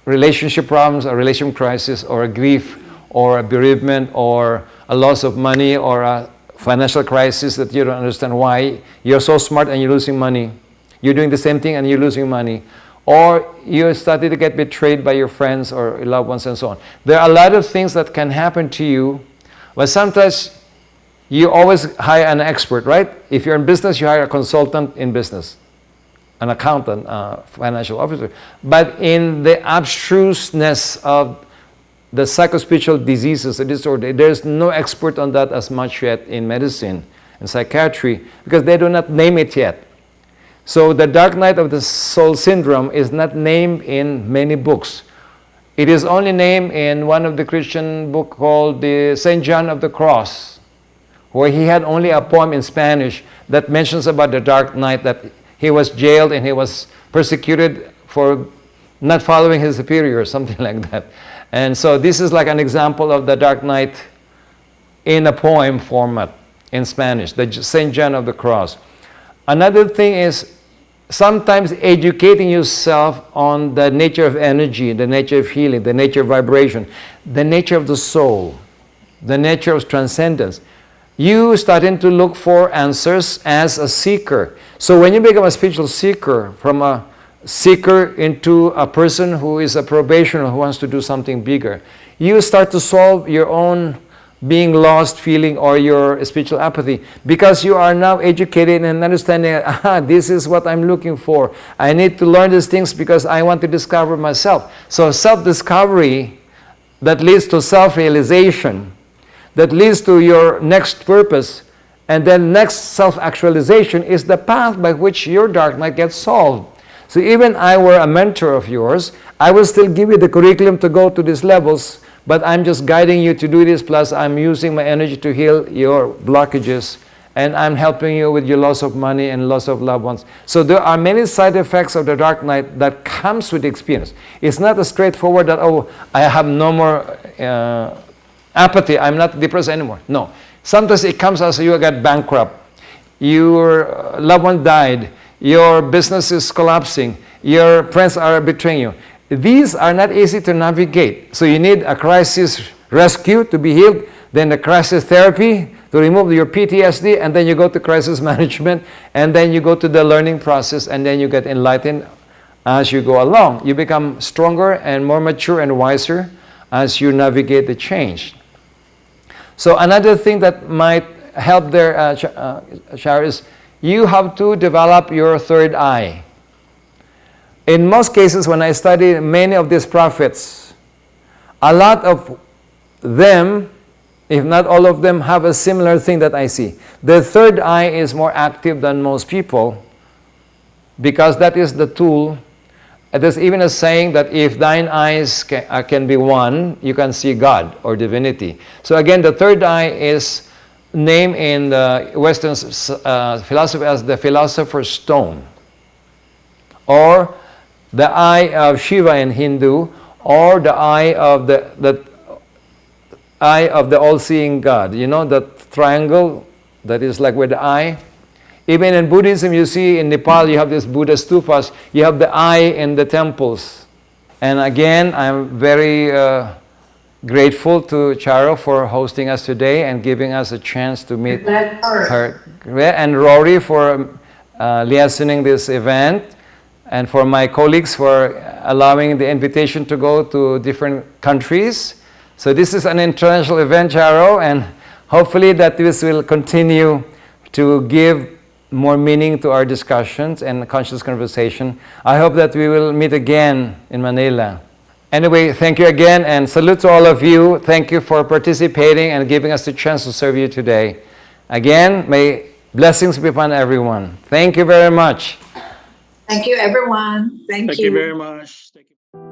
relationship problems, a relationship crisis, or a grief, or a bereavement, or a loss of money, or a financial crisis that you don't understand why. You're so smart and you're losing money. You're doing the same thing and you're losing money. Or you started to get betrayed by your friends or loved ones and so on. There are a lot of things that can happen to you, but sometimes you always hire an expert, right? If you're in business, you hire a consultant in business, an accountant, financial officer. But in the abstruseness of the psychospiritual diseases, the disorder, there's no expert on that as much yet in medicine and psychiatry, because they do not name it yet. So the Dark Night of the Soul syndrome is not named in many books. It is only named in one of the Christian books called the St. John of the Cross, where he had only a poem in Spanish that mentions about the Dark Night, that he was jailed and he was persecuted for not following his superiors, something like that. And so this is like an example of the Dark Night in a poem format in Spanish, the St. John of the Cross. Another thing is sometimes educating yourself on the nature of energy, the nature of healing, the nature of vibration, the nature of the soul, the nature of transcendence. You starting to look for answers as a seeker. So when you become a spiritual seeker, from a seeker into a person who is a probationer who wants to do something bigger, you start to solve your own being lost feeling or your spiritual apathy, because you are now educated and understanding, this is what I'm looking for. I need to learn these things because I want to discover myself. So self-discovery that leads to self-realization, that leads to your next purpose, And then next self-actualization is the path by which your dark night gets solved. So even I were a mentor of yours, I will still give you the curriculum to go to these levels, but I'm just guiding you to do this, plus I'm using my energy to heal your blockages, and I'm helping you with your loss of money and loss of loved ones. So there are many side effects of the dark night that comes with the experience. It's not as straightforward that, oh, I have no more apathy, I'm not depressed anymore. No. Sometimes it comes as you got bankrupt, your loved one died, your business is collapsing, your friends are betraying you. These are not easy to navigate. So you need a crisis rescue to be healed, then a crisis therapy to remove your PTSD, and then you go to crisis management, and then you go to the learning process, and then you get enlightened as you go along. You become stronger and more mature and wiser as you navigate the change. So another thing that might help there, Charo, is you have to develop your third eye. In most cases, when I study many of these prophets, a lot of them, if not all of them, have a similar thing that I see. The third eye is more active than most people because that is the tool. There's even a saying that if thine eyes can be one, you can see God or divinity. So again, the third eye is named in the Western philosophy as the philosopher's stone, or the eye of Shiva in Hindu, or the eye of the eye of the all-seeing God. You know, that triangle that is like with the eye. Even in Buddhism, you see in Nepal, you have this Buddha stupas. You have the eye in the temples. And again, I'm very grateful to Charo for hosting us today and giving us a chance to meet her. And Rory for liaising this event. And for my colleagues for allowing the invitation to go to different countries. So this is an international event, Charo, and hopefully that this will continue to give more meaning to our discussions and conscious conversation. I hope that we will meet again in Manila. Anyway, thank you again, and salute to all of you. Thank you for participating and giving us the chance to serve you today. Again, may blessings be upon everyone. Thank you very much. Thank you, everyone. Thank you. Thank you very much. Thank you.